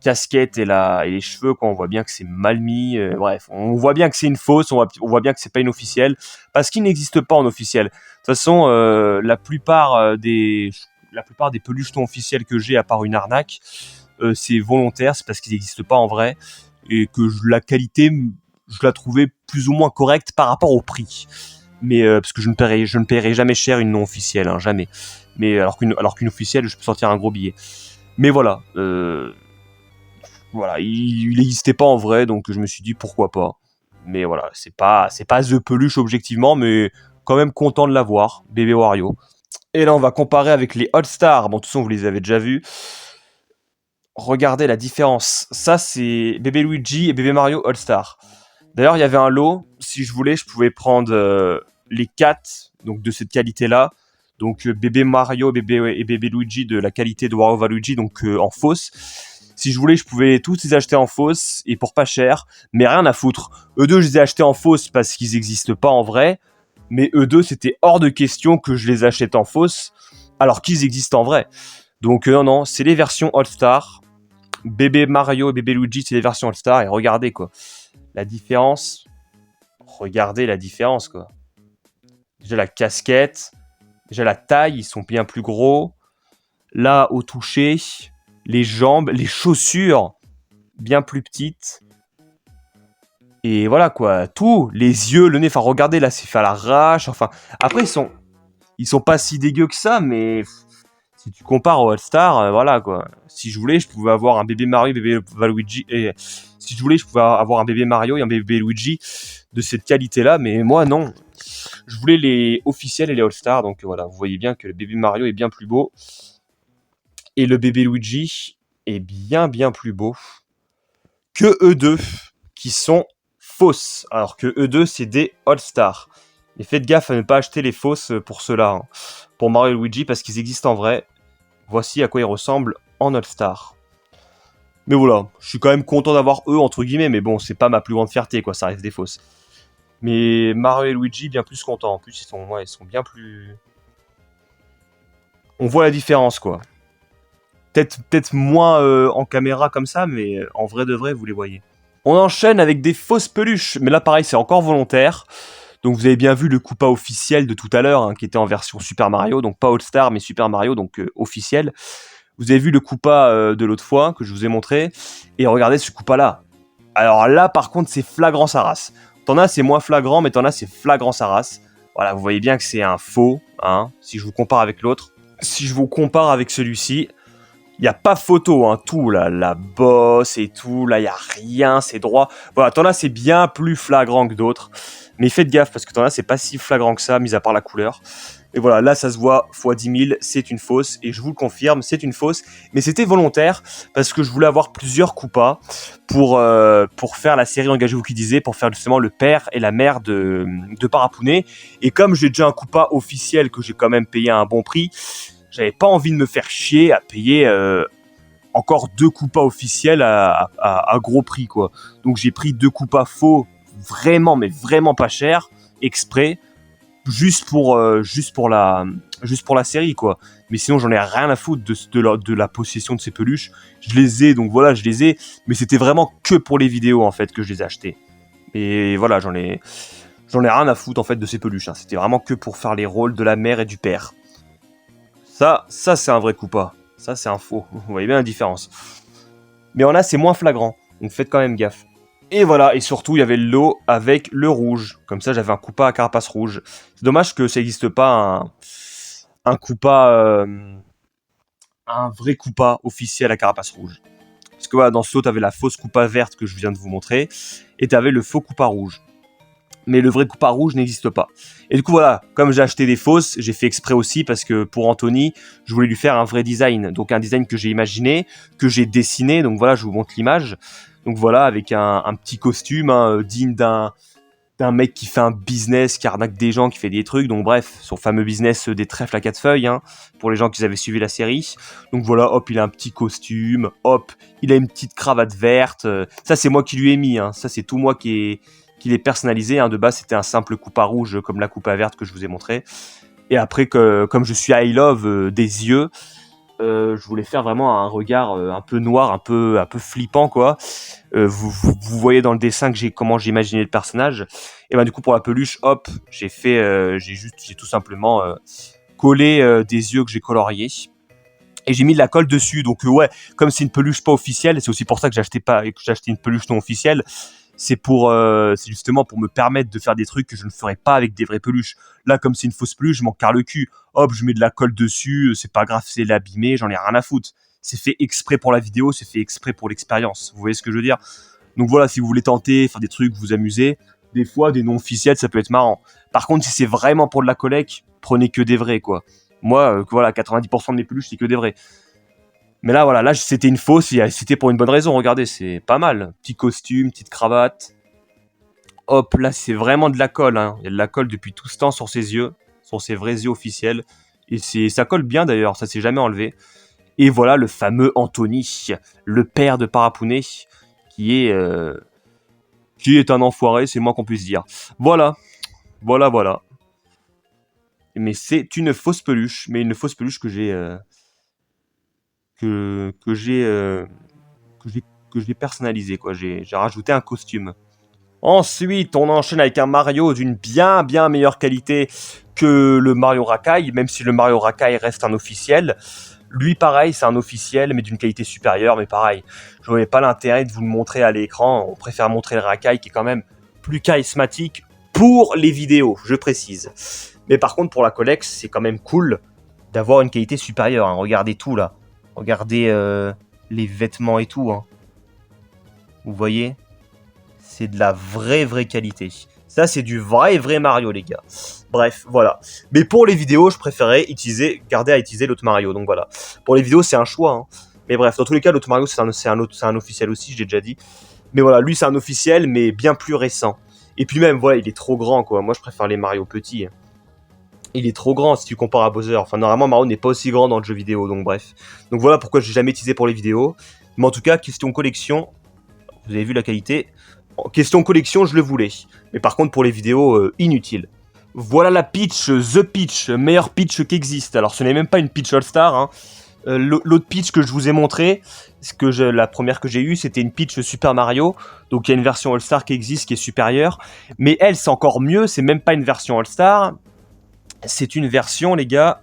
casquette et les cheveux, quoi, on voit bien que c'est mal mis. Bref, on voit bien que c'est une fausse, on voit bien que c'est pas une officielle, parce qu'il n'existe pas en officiel. De toute façon, la plupart des peluches non officielles que j'ai, à part une arnaque, c'est volontaire, c'est parce qu'ils n'existent pas en vrai, et que la qualité, je la trouvais plus ou moins correcte par rapport au prix. Mais parce que je ne paierai jamais cher une non officielle, hein, jamais. Mais alors qu'une officielle, je peux sortir un gros billet. Mais voilà. Voilà, il n'existait pas en vrai, donc je me suis dit pourquoi pas. Mais voilà, c'est pas The Peluche objectivement, mais quand même content de l'avoir, bébé Wario. Et là, on va comparer avec les All-Stars. Bon, de toute façon, vous les avez déjà vus. Regardez la différence. Ça, c'est bébé Luigi et bébé Mario All-Star. D'ailleurs, il y avait un lot. Si je voulais, je pouvais prendre les 4, donc de cette qualité-là. Donc bébé Mario et bébé Luigi de la qualité de Wario Waluigi, donc en fausse. Si je voulais, je pouvais tous les acheter en fausse et pour pas cher, mais rien à foutre. Eux deux, je les ai achetés en fausse parce qu'ils n'existent pas en vrai, mais eux deux, c'était hors de question que je les achète en fausse alors qu'ils existent en vrai. Donc non, c'est les versions All-Star. Bébé Mario et bébé Luigi, c'est les versions All-Star, et regardez quoi. La différence, regardez la différence quoi. Déjà la casquette, déjà la taille, ils sont bien plus gros. Là, au toucher, les jambes, les chaussures, bien plus petites. Et voilà quoi, tout, les yeux, le nez, enfin regardez là, c'est fait à l'arrache, enfin... Après, ils sont pas si dégueux que ça, mais... Si tu compares au All-Star, voilà quoi. Si je voulais, je pouvais avoir un bébé Mario, bébé Waluigi, et si je voulais, je pouvais avoir un bébé Mario et un bébé Luigi de cette qualité-là, mais moi non. Je voulais les officiels et les All-Stars, donc voilà, vous voyez bien que le bébé Mario est bien plus beau. Et le bébé Luigi est bien plus beau que eux deux, qui sont fausses. Alors que eux deux, c'est des All-Stars. Et faites gaffe à ne pas acheter les fausses pour ceux-là, hein. Pour Mario et Luigi, parce qu'ils existent en vrai. Voici à quoi ils ressemblent en All-Star. Mais voilà, je suis quand même content d'avoir eux, entre guillemets, mais bon, c'est pas ma plus grande fierté, quoi, ça reste des fausses. Mais Mario et Luigi, bien plus contents. En plus, ils sont bien plus... On voit la différence, quoi. Peut-être moins en caméra comme ça, mais en vrai de vrai, vous les voyez. On enchaîne avec des fausses peluches, mais là, pareil, c'est encore volontaire. Donc vous avez bien vu le Koopa officiel de tout à l'heure, hein, qui était en version Super Mario, donc pas All-Star, mais Super Mario, donc officiel. Vous avez vu le Koopa de l'autre fois, que je vous ai montré, et regardez ce Koopa-là. Alors là, par contre, c'est flagrant sa race. T'en as, c'est moins flagrant, mais t'en as, c'est flagrant sa race. Voilà, vous voyez bien que c'est un faux, hein, si je vous compare avec l'autre. Si je vous compare avec celui-ci, il n'y a pas photo, hein, tout, là, la bosse et tout, là, il n'y a rien, c'est droit. Voilà, t'en as, c'est bien plus flagrant que d'autres. Mais faites gaffe, parce que t'en as, c'est pas si flagrant que ça, mis à part la couleur. Et voilà, là, ça se voit fois 10 000, c'est une fausse. Et je vous le confirme, c'est une fausse. Mais c'était volontaire, parce que je voulais avoir plusieurs coupas pour faire la série Engagez-vous qui disait, pour faire justement le père et la mère de Parapounet. Et comme j'ai déjà un coupa officiel que j'ai quand même payé à un bon prix, j'avais pas envie de me faire chier à payer encore 2 coupas officiels à gros prix, quoi. Donc j'ai pris 2 coupas faux, vraiment, mais vraiment pas cher, exprès, juste pour la série, quoi. Mais sinon j'en ai rien à foutre de la possession de ces peluches. Je les ai, donc voilà, je les ai, mais c'était vraiment que pour les vidéos, en fait, que je les ai achetées. Et voilà, j'en ai rien à foutre, en fait, de ces peluches, hein. C'était vraiment que pour faire les rôles de la mère et du père. Ça c'est un vrai coupa. Ça, c'est un faux. Vous voyez bien la différence. Mais en là, c'est moins flagrant. Donc faites quand même gaffe. Et voilà, et surtout, il y avait le lot avec le rouge. Comme ça, j'avais un coupa à carapace rouge. C'est dommage que ça n'existe pas un coupa... un vrai coupa officiel à carapace rouge. Parce que voilà, dans ce lot, t'avais la fausse coupa verte que je viens de vous montrer. Et t'avais le faux coupa rouge. Mais le vrai coupa rouge n'existe pas. Et du coup, voilà, comme j'ai acheté des fausses, j'ai fait exprès aussi parce que pour Anthony, je voulais lui faire un vrai design. Donc un design que j'ai imaginé, que j'ai dessiné. Donc voilà, je vous montre l'image. Donc voilà, avec un petit costume digne d'un mec qui fait un business, qui arnaque des gens, qui fait des trucs. Donc bref, son fameux business des trèfles à 4 feuilles, hein, pour les gens qui avaient suivi la série. Donc voilà, hop, il a un petit costume, hop, il a une petite cravate verte. Ça, c'est moi qui lui ai mis, hein. Ça, c'est tout moi qui l'ai personnalisé, hein. De base, c'était un simple coupa rouge comme la coupa verte que je vous ai montré. Et après, comme je suis I love des yeux, je voulais faire vraiment un regard un peu noir, un peu flippant, quoi. Vous voyez dans le dessin comment j'ai imaginé le personnage. Et ben du coup, pour la peluche, hop, j'ai tout simplement collé des yeux que j'ai coloriés. Et j'ai mis de la colle dessus. Donc ouais, comme c'est une peluche pas officielle, c'est aussi pour ça que j'ai acheté une peluche non officielle. C'est justement pour me permettre de faire des trucs que je ne ferais pas avec des vraies peluches. Là, comme c'est une fausse peluche, je m'en carre le cul. Hop, je mets de la colle dessus, c'est pas grave, c'est l'abîmer, j'en ai rien à foutre. C'est fait exprès pour la vidéo, c'est fait exprès pour l'expérience. Vous voyez ce que je veux dire? Donc voilà, si vous voulez tenter, faire des trucs, vous amuser, des fois, des non officiels, ça peut être marrant. Par contre, si c'est vraiment pour de la collecte, prenez que des vrais, quoi. Moi, voilà, 90% de mes peluches, c'est que des vrais. Mais là, voilà, là, c'était une fausse, c'était pour une bonne raison, regardez, c'est pas mal. Petit costume, petite cravate. Hop, là, c'est vraiment de la colle, hein. Il y a de la colle depuis tout ce temps sur ses yeux, sur ses vrais yeux officiels. Et ça colle bien, d'ailleurs, ça s'est jamais enlevé. Et voilà le fameux Anthony, le père de Parapounet, qui est un enfoiré, c'est moins qu'on puisse dire. Voilà. Mais c'est une fausse peluche, mais une fausse peluche que j'ai... que j'ai personnalisé, quoi. J'ai rajouté un costume. Ensuite, on enchaîne avec un Mario d'une bien meilleure qualité que le Mario Rakai, même si le Mario Rakai reste un officiel. Lui, pareil, c'est un officiel, mais d'une qualité supérieure, mais pareil. Je n'avais pas l'intérêt de vous le montrer à l'écran. On préfère montrer le Rakai, qui est quand même plus charismatique pour les vidéos, je précise. Mais par contre, pour la collecte, c'est quand même cool d'avoir une qualité supérieure, hein. Regardez tout, là. Regardez les vêtements et tout, hein. Vous voyez? C'est de la vraie qualité. Ça, c'est du vrai Mario, les gars. Bref, voilà. Mais pour les vidéos, je préférais garder à utiliser l'autre Mario. Donc voilà. Pour les vidéos, c'est un choix, hein. Mais bref, dans tous les cas, l'autre Mario, c'est un officiel aussi, j'ai déjà dit. Mais voilà, lui, c'est un officiel, mais bien plus récent. Et puis même, voilà, il est trop grand, quoi. Moi, je préfère les Mario petits. Il est trop grand si tu compares à Bowser. Enfin, normalement, Mario n'est pas aussi grand dans le jeu vidéo, donc bref. Donc voilà pourquoi j'ai jamais utilisé pour les vidéos. Mais en tout cas, question collection, vous avez vu la qualité. Question collection, je le voulais. Mais par contre, pour les vidéos, inutile. Voilà la pitch, The Pitch, meilleure pitch qu'existe. Alors, ce n'est même pas une pitch All-Star, hein. L'autre pitch que je vous ai montré, la première que j'ai eue, c'était une pitch Super Mario. Donc, il y a une version All-Star qui existe, qui est supérieure. Mais elle, c'est encore mieux, c'est même pas une version All-Star. C'est une version, les gars...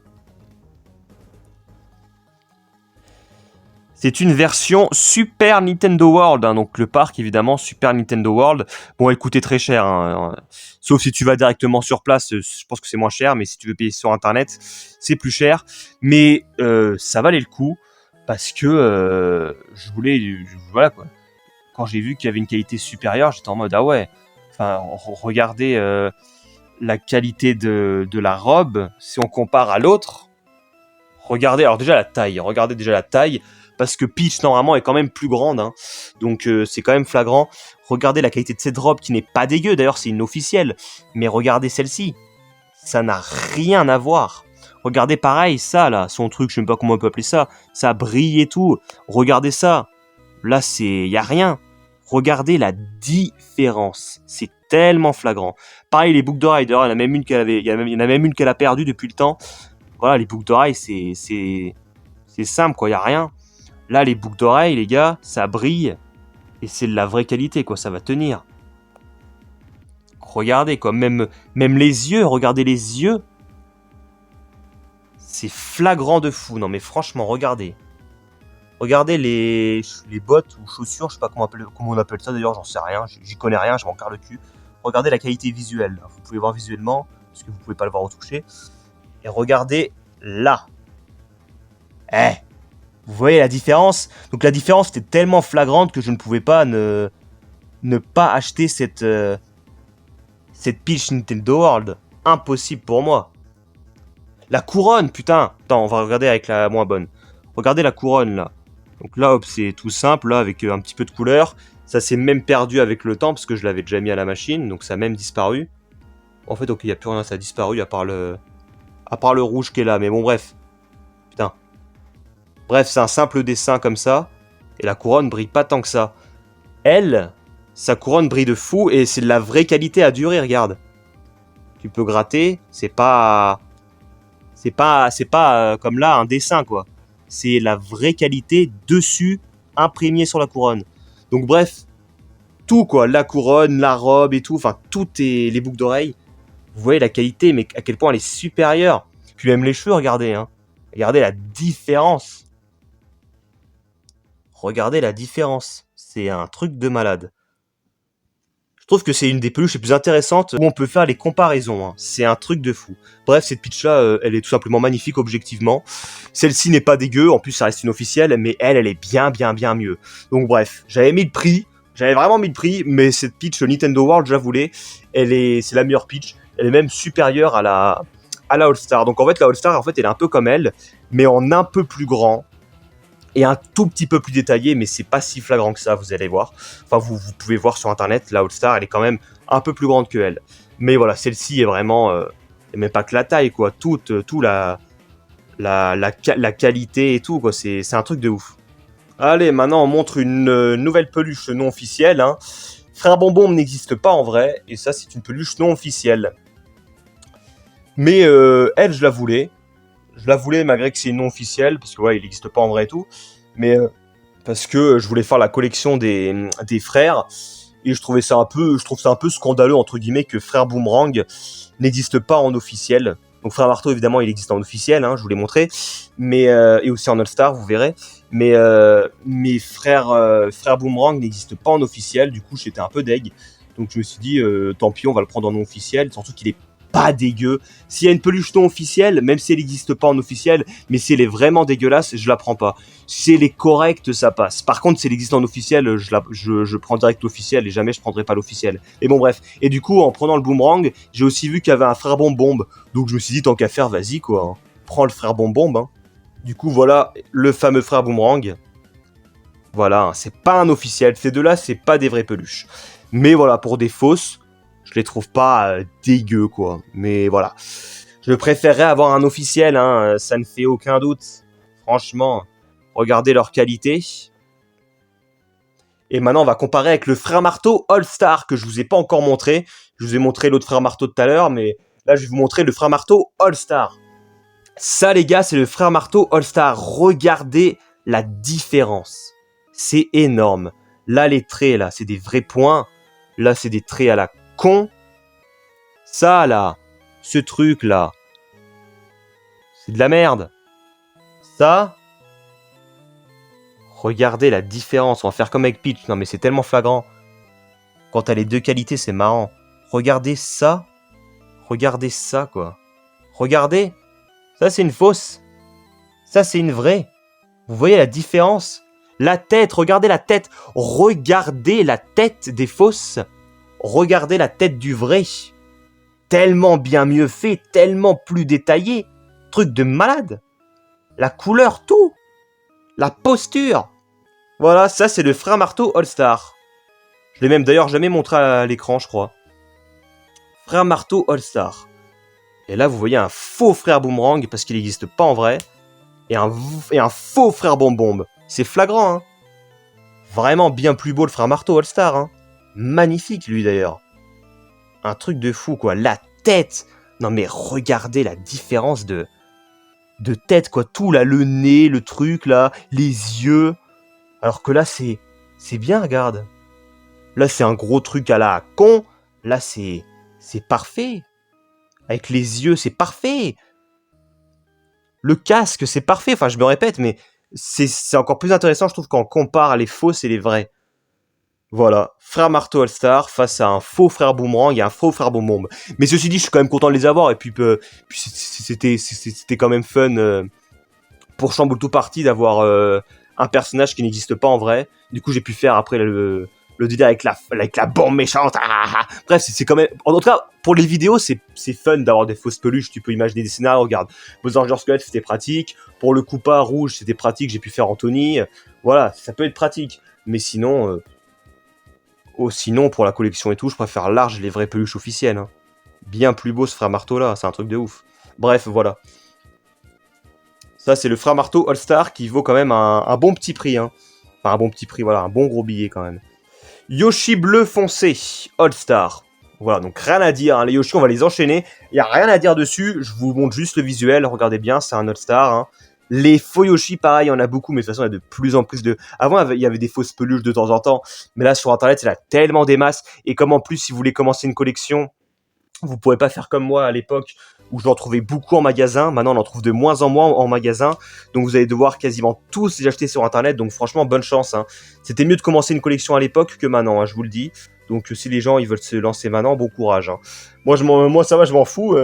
C'est une version Super Nintendo World, hein, donc le parc évidemment Super Nintendo World. Bon, elle coûtait très cher, hein, sauf si tu vas directement sur place, je pense que c'est moins cher, mais si tu veux payer sur internet, c'est plus cher. Mais ça valait le coup parce que voilà quoi. Quand j'ai vu qu'il y avait une qualité supérieure, j'étais en mode ah ouais. Enfin, regardez la qualité de la robe si on compare à l'autre. Regardez déjà la taille, parce que Peach normalement est quand même plus grande, hein. Donc c'est quand même flagrant. Regardez la qualité de cette robe qui n'est pas dégueu, d'ailleurs c'est une officielle, mais regardez celle-ci, ça n'a rien à voir. Regardez pareil, ça là, son truc, je sais même pas comment on peut appeler ça, ça brille et tout, regardez ça, là y a rien. Regardez la différence, c'est tellement flagrant. Pareil les boucles d'oreilles, d'ailleurs il y en a même une qu'elle a perdue depuis le temps. Voilà, les boucles d'oreilles, c'est simple, quoi, y a rien. Là, les boucles d'oreilles, les gars, ça brille, et c'est de la vraie qualité, quoi, ça va tenir. Regardez, quoi, même les yeux, regardez les yeux. C'est flagrant de fou, non mais franchement, regardez. Regardez les bottes ou chaussures, je sais pas comment on appelle ça d'ailleurs, j'en sais rien, j'y connais rien, je m'en carre le cul. Regardez la qualité visuelle, vous pouvez voir visuellement, parce que vous pouvez pas le voir au toucher. Et regardez là. Vous voyez la différence? Donc la différence était tellement flagrante que je ne pouvais pas ne pas acheter cette Peach Nintendo World. Impossible pour moi. La couronne, putain. Attends, on va regarder avec la moins bonne. Regardez la couronne là. Donc là, hop, c'est tout simple, là, avec un petit peu de couleur. Ça s'est même perdu avec le temps, parce que je l'avais déjà mis à la machine, donc ça a même disparu. En fait, ok, il n'y a plus rien, ça a disparu, à part le rouge qui est là, mais bon, bref. Putain. Bref, c'est un simple dessin comme ça, et la couronne brille pas tant que ça. Elle, sa couronne brille de fou, et c'est de la vraie qualité à durée, regarde. Tu peux gratter, c'est pas comme là un dessin, quoi. C'est la vraie qualité dessus, imprimée sur la couronne. Donc bref, tout quoi, la couronne, la robe et tout, enfin tout est les boucles d'oreilles. Vous voyez la qualité, mais à quel point elle est supérieure. Puis même les cheveux, regardez, hein. Regardez la différence. Regardez la différence. C'est un truc de malade. Je trouve que c'est une des peluches les plus intéressantes où on peut faire les comparaisons, hein. C'est un truc de fou. Bref, cette Peach-là, elle est tout simplement magnifique objectivement. Celle-ci n'est pas dégueu, en plus ça reste une officielle, mais elle est bien mieux. Donc bref, j'avais vraiment mis le prix, mais cette Peach Nintendo World, je la voulais. C'est la meilleure Peach. Elle est même supérieure à la All-Star. Donc en fait, la All-Star, elle est un peu comme elle, mais en un peu plus grand. Et un tout petit peu plus détaillé, mais c'est pas si flagrant que ça, vous allez voir. Enfin, vous pouvez voir sur internet, la All-Star, elle est quand même un peu plus grande que elle. Mais voilà, celle-ci est vraiment, même pas que la taille, quoi, tout la qualité et tout, quoi, c'est un truc de ouf. Allez, maintenant on montre une nouvelle peluche non officielle, hein. Frère Bonbon n'existe pas en vrai, et ça c'est une peluche non officielle. Mais elle, je la voulais. Je la voulais malgré que c'est non officiel, parce que ouais, il n'existe pas en vrai et tout. Mais parce que je voulais faire la collection des frères. Et je trouve ça un peu scandaleux, entre guillemets, que Frère Boomerang n'existe pas en officiel. Donc Frère Marteau, évidemment, il existe en officiel, hein, je vous l'ai montré. Mais, et aussi en All-Star, vous verrez. Mais Frère Boomerang n'existe pas en officiel. Du coup, j'étais un peu deg. Donc je me suis dit, tant pis, on va le prendre en non officiel. Surtout qu'il est pas dégueu. S'il y a une peluche non officielle, même si elle n'existe pas en officiel, mais si elle est vraiment dégueulasse, je la prends pas. Si elle est correcte, ça passe. Par contre, si elle existe en officiel, je prends direct l'officiel et jamais je prendrai pas l'officiel. Et bon, bref. Et du coup, en prenant le Boomerang, j'ai aussi vu qu'il y avait un Frère Bomb. Donc je me suis dit, tant qu'à faire, vas-y quoi. Hein. Prends le Frère Bomb. Hein. Du coup, voilà le fameux Frère Boomerang. Voilà, hein, c'est pas un officiel. Ces deux-là, c'est pas des vraies peluches. Mais voilà, pour des fausses, je les trouve pas dégueux, quoi. Mais voilà. Je préférerais avoir un officiel, hein. Ça ne fait aucun doute. Franchement, regardez leur qualité. Et maintenant, on va comparer avec le Frère Marteau All-Star, que je vous ai pas encore montré. Je vous ai montré l'autre Frère Marteau tout à l'heure, mais là, je vais vous montrer le Frère Marteau All-Star. Ça, les gars, c'est le Frère Marteau All-Star. Regardez la différence. C'est énorme. Là, les traits, là, c'est des vrais points. Là, c'est des traits à la con. Ça, là, ce truc, là, c'est de la merde. Ça, Regardez la différence. On va faire comme avec Peach. Non, mais c'est tellement flagrant. Quand t'as les deux qualités, c'est marrant. Regardez ça. Regardez ça, quoi. Regardez. Ça, c'est une fausse. Ça, c'est une vraie. Vous voyez la différence? La tête, regardez la tête. Regardez la tête des fausses. Regardez la tête du vrai. Tellement bien mieux fait, tellement plus détaillé. Truc de malade. La couleur, tout. La posture. Voilà, ça c'est le Frère Marteau All-Star. Je l'ai même d'ailleurs jamais montré à l'écran, je crois. Frère Marteau All-Star. Et là, vous voyez un faux Frère Boomerang, parce qu'il n'existe pas en vrai. Et un faux Frère Bomb-Bomb. C'est flagrant, hein. Vraiment bien plus beau le Frère Marteau All-Star, hein. Magnifique, lui, d'ailleurs. Un truc de fou, quoi. La tête. Non, mais regardez la différence de tête, quoi. Tout, là, le nez, le truc, là, les yeux. Alors que là, c'est bien, regarde. Là, c'est un gros truc à la con. Là, c'est parfait. Avec les yeux, c'est parfait. Le casque, c'est parfait. Enfin, je me répète, mais c'est encore plus intéressant, je trouve, quand on compare les fausses et les vrais. Voilà, Frère Marteau All-Star face à un faux Frère Boomerang et un faux Frère Bomb. Mais ceci dit, je suis quand même content de les avoir. Et puis c'était quand même fun pour Chamboule Tout Party d'avoir un personnage qui n'existe pas en vrai. Du coup, j'ai pu faire après le délire avec la bombe méchante. Bref, c'est quand même... En tout cas, pour les vidéos, c'est fun d'avoir des fausses peluches. Tu peux imaginer des scénarios. Regarde, Bowser Jr. Squelette, c'était pratique. Pour le Koopa rouge, c'était pratique. J'ai pu faire Anthony. Voilà, ça peut être pratique. Mais sinon... sinon, pour la collection et tout, je préfère large les vraies peluches officielles. Hein. Bien plus beau ce Frère Marteau là, c'est un truc de ouf. Bref, voilà. Ça, c'est le Frère Marteau All-Star qui vaut quand même un bon petit prix. Hein. Enfin, un bon petit prix, voilà, un bon gros billet quand même. Yoshi bleu foncé, All-Star. Voilà, donc rien à dire. Hein. Les Yoshi, on va les enchaîner. Il n'y a rien à dire dessus. Je vous montre juste le visuel. Regardez bien, c'est un All-Star. Hein. Les faux Yoshi, pareil, il y en a beaucoup, mais de toute façon, il y a de plus en plus de... Avant, il y avait des fausses peluches de temps en temps, mais là, sur Internet, il y en a tellement des masses. Et comme en plus, si vous voulez commencer une collection, vous ne pourrez pas faire comme moi à l'époque, où j'en trouvais beaucoup en magasin. Maintenant, on en trouve de moins en moins en magasin. Donc, vous allez devoir quasiment tous les acheter sur Internet. Donc, franchement, bonne chance. Hein. C'était mieux de commencer une collection à l'époque que maintenant, hein, je vous le dis. Donc, si les gens ils veulent se lancer maintenant, bon courage. Hein. Moi, ça va, je m'en fous.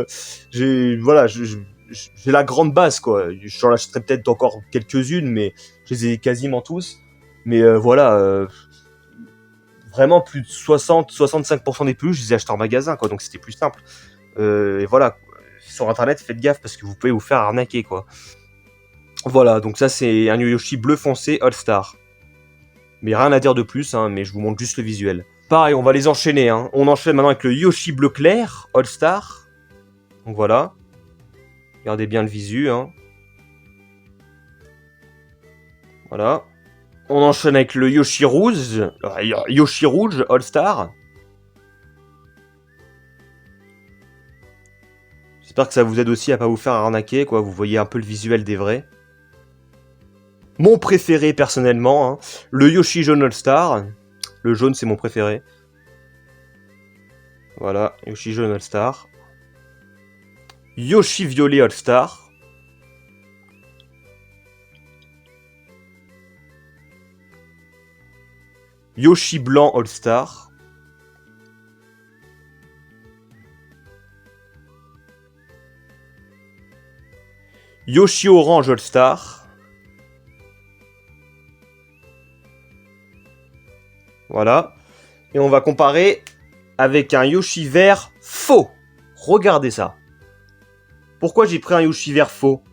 J'ai la grande base, quoi. J'en achèterai peut-être encore quelques-unes, mais je les ai quasiment tous. Mais voilà, vraiment plus de 60-65% des peluches, je les ai achetées en magasin, quoi. Donc c'était plus simple. Et voilà, sur Internet, faites gaffe parce que vous pouvez vous faire arnaquer, quoi. Voilà, donc ça c'est un Yoshi bleu foncé All-Star. Mais rien à dire de plus, hein, mais je vous montre juste le visuel. Pareil, on va les enchaîner. Hein. On enchaîne maintenant avec le Yoshi bleu clair All-Star. Donc voilà. Regardez bien le visu. Hein. Voilà. On enchaîne avec le Yoshi rouge. Yoshi rouge All-Star. J'espère que ça vous aide aussi à pas vous faire arnaquer, quoi. Vous voyez un peu le visuel des vrais. Mon préféré, personnellement, hein, le Yoshi jaune All-Star. Le jaune, c'est mon préféré. Voilà, Yoshi jaune All-Star. Yoshi violet All-Star. Yoshi blanc All-Star. Yoshi orange All-Star. Voilà. Et on va comparer avec un Yoshi vert faux. Regardez ça. Pourquoi j'ai pris un Yoshi vert faux?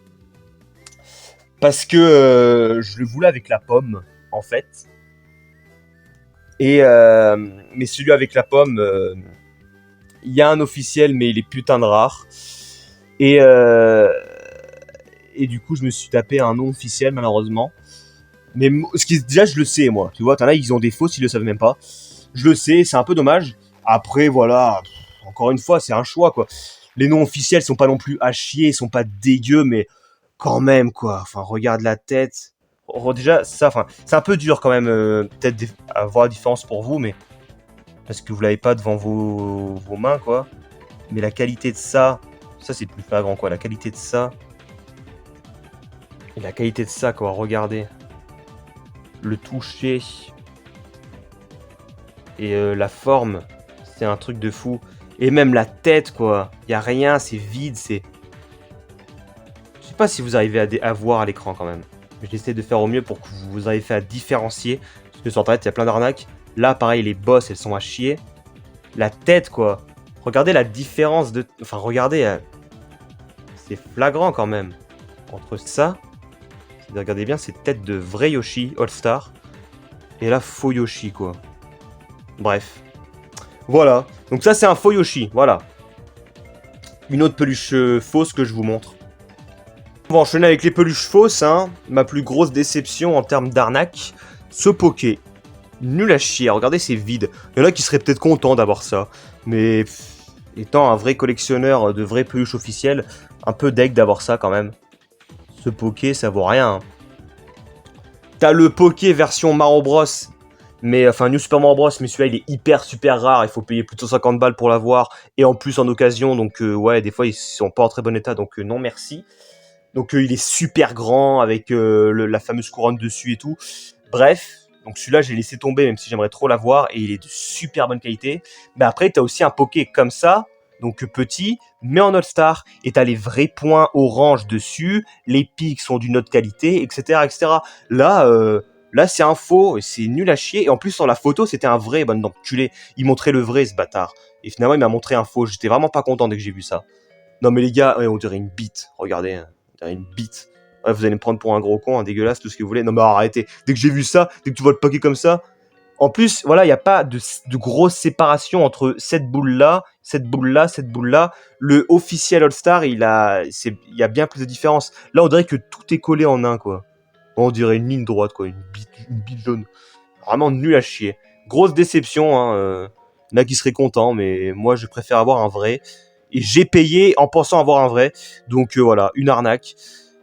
Parce que je le voulais avec la pomme, en fait. Et mais celui avec la pomme, il y a un officiel, mais il est putain de rare. Et du coup, je me suis tapé un non officiel, malheureusement. Mais déjà, je le sais, moi. Tu vois, t'en as, ils ont des fausses, ils le savent même pas. Je le sais, c'est un peu dommage. Après, voilà, encore une fois, c'est un choix, quoi. Les noms officiels sont pas non plus à chier, sont pas dégueux, mais quand même, quoi. Enfin, regarde la tête. Déjà, ça, enfin, c'est un peu dur quand même, peut-être à voir la différence pour vous, mais parce que vous l'avez pas devant vos mains, quoi. Mais la qualité de ça c'est plus flagrant, quoi. La qualité de ça, et la qualité de ça, quoi. Regardez. le toucher et la forme, c'est un truc de fou. Et même la tête, quoi. Y a rien, c'est vide, c'est... Je sais pas si vous arrivez à voir à l'écran quand même. J'essaie de faire au mieux pour que vous arriviez à différencier. Parce que sur internet, il y a plein d'arnaques. Là, pareil, les boss, elles sont à chier. La tête, quoi. Regardez la différence de... Enfin, regardez. C'est flagrant quand même. Entre ça, si vous regardez bien, c'est tête de vrai Yoshi All-Star. Et là, faux Yoshi, quoi. Bref. Voilà. Donc ça, c'est un faux Yoshi. Voilà. Une autre peluche fausse que je vous montre. On va enchaîner avec les peluches fausses, hein. Ma plus grosse déception en termes d'arnaque. Ce Poké. Nul à chier. Regardez, c'est vide. Il y en a qui seraient peut-être contents d'avoir ça. Mais étant un vrai collectionneur de vraies peluches officielles, un peu deg d'avoir ça quand même. Ce Poké, ça vaut rien. Hein. T'as le Poké version Mario Bros. Mais enfin, New Super Mario Bros. Mais celui-là, il est hyper super rare. Il faut payer plus de 150 balles pour l'avoir. Et en plus en occasion. Donc ouais, des fois, ils sont pas en très bon état. Donc non, merci. Donc il est super grand avec la fameuse couronne dessus et tout. Bref, donc celui-là j'ai laissé tomber même si j'aimerais trop l'avoir et il est de super bonne qualité. Mais après t'as aussi un Poké comme ça, donc petit, mais en All-Star. Et t'as les vrais points orange dessus, les pics sont d'une autre qualité, etc. etc. Là c'est un faux, et c'est nul à chier. Et en plus sur la photo c'était un vrai, bon enculé. Il montrait le vrai ce bâtard. Et finalement il m'a montré un faux, j'étais vraiment pas content dès que j'ai vu ça. Non mais les gars, ouais, on dirait une bite, regardez. Hein. Une bite. Ouais, vous allez me prendre pour un gros con, un dégueulasse, tout ce que vous voulez. Non mais arrêtez. Dès que j'ai vu ça, dès que tu vois le paquet comme ça. En plus, voilà, il n'y a pas de grosse séparation entre cette boule-là, cette boule-là, cette boule-là. Le officiel All-Star, il y a bien plus de différence. Là, on dirait que tout est collé en un, quoi. On dirait une ligne droite, quoi. Une bite jaune. Vraiment nul à chier. Grosse déception, hein. Il y en a qui seraient contents, mais moi, je préfère avoir un vrai. Et j'ai payé en pensant avoir un vrai. Donc voilà, une arnaque.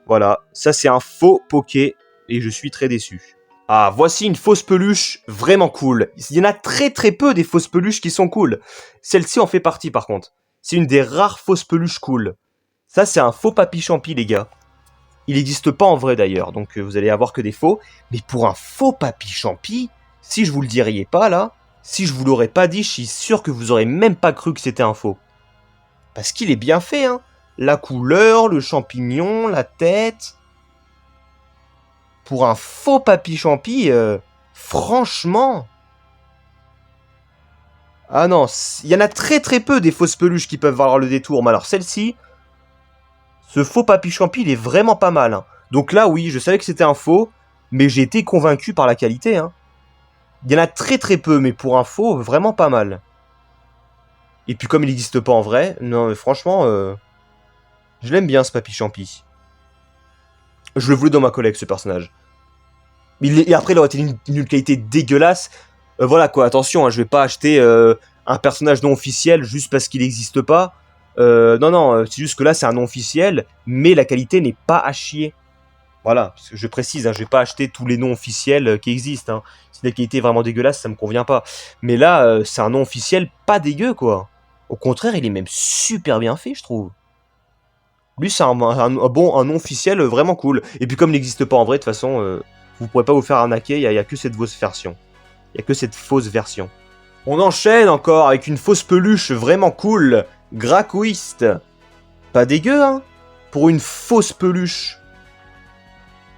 Voilà, ça c'est un faux Poké et je suis très déçu. Ah, voici une fausse peluche vraiment cool. Il y en a très très peu des fausses peluches qui sont cool. Celle-ci en fait partie par contre. C'est une des rares fausses peluches cool. Ça c'est un faux Papy Champi les gars. Il n'existe pas en vrai d'ailleurs, donc vous allez avoir que des faux. Mais pour un faux Papy Champi, si je vous le diriez pas là, si je vous l'aurais pas dit, je suis sûr que vous aurez même pas cru que c'était un faux. Parce qu'il est bien fait, hein. La couleur, le champignon, la tête. Pour un faux Papy Champi, franchement... Ah non, il y en a très très peu des fausses peluches qui peuvent valoir le détour. Mais alors celle-ci, ce faux Papy Champi, il est vraiment pas mal. Hein. Donc là, oui, je savais que c'était un faux, mais j'ai été convaincu par la qualité. Hein. Il y en a très très peu, mais pour un faux, vraiment pas mal. Et puis comme il n'existe pas en vrai, non, franchement, je l'aime bien ce Papy Champi. Je le voulais dans ma collecte ce personnage. Et après il aurait été d'une qualité dégueulasse. Voilà quoi, attention, hein, je vais pas acheter un personnage non officiel juste parce qu'il n'existe pas. Non, c'est juste que là c'est un non officiel, mais la qualité n'est pas à chier. Voilà, parce que je précise, hein, je vais pas acheter tous les noms officiels qui existent. Hein. Si la qualité est vraiment dégueulasse, ça me convient pas. Mais là, c'est un nom officiel pas dégueu quoi. Au contraire, il est même super bien fait, je trouve. Lui, c'est un nom officiel vraiment cool. Et puis comme il n'existe pas en vrai, de toute façon, vous pourrez pas vous faire arnaquer, il y a que cette fausse version. Il y a que cette fausse version. On enchaîne encore avec une fausse peluche vraiment cool. Gracquist. Pas dégueu, hein, pour une fausse peluche.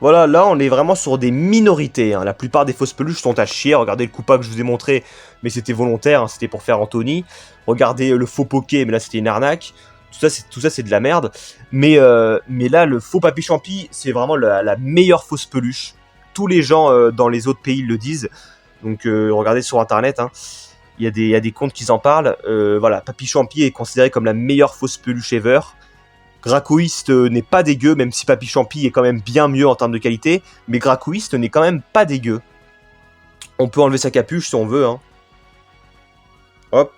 Voilà, là, on est vraiment sur des minorités. Hein. La plupart des fausses peluches sont à chier. Regardez le coupa que je vous ai montré, mais c'était volontaire, hein, c'était pour faire Anthony. Regardez le faux Poké, mais là, c'était une arnaque. Tout ça, c'est de la merde. Mais là, le faux Papy Champi, c'est vraiment la meilleure fausse peluche. Tous les gens dans les autres pays le disent. Donc, regardez sur Internet. Hein. Il y a des comptes qui en parlent. Voilà, Papy Champi est considéré comme la meilleure fausse peluche ever. Gracquist n'est pas dégueu, même si Papy Champi est quand même bien mieux en termes de qualité. Mais Gracquist n'est quand même pas dégueu. On peut enlever sa capuche si on veut. Hein. Hop.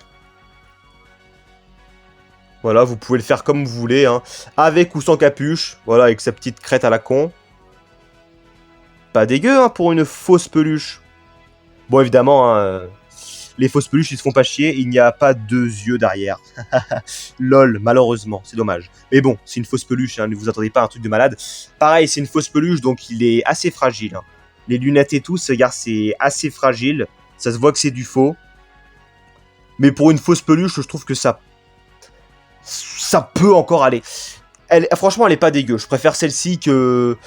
Voilà, vous pouvez le faire comme vous voulez, hein. Avec ou sans capuche, voilà, avec sa petite crête à la con. Pas dégueu, hein, pour une fausse peluche. Bon, évidemment, hein, les fausses peluches, ils se font pas chier, il n'y a pas deux yeux derrière. Lol, malheureusement, c'est dommage. Mais bon, c'est une fausse peluche, hein, ne vous attendez pas à un truc de malade. Pareil, c'est une fausse peluche, donc il est assez fragile. Hein. les lunettes et tout, regarde, c'est assez fragile. Ça se voit que c'est du faux. Mais pour une fausse peluche, je trouve que ça peut encore aller. Franchement, elle est pas dégueu. Je préfère celle-ci que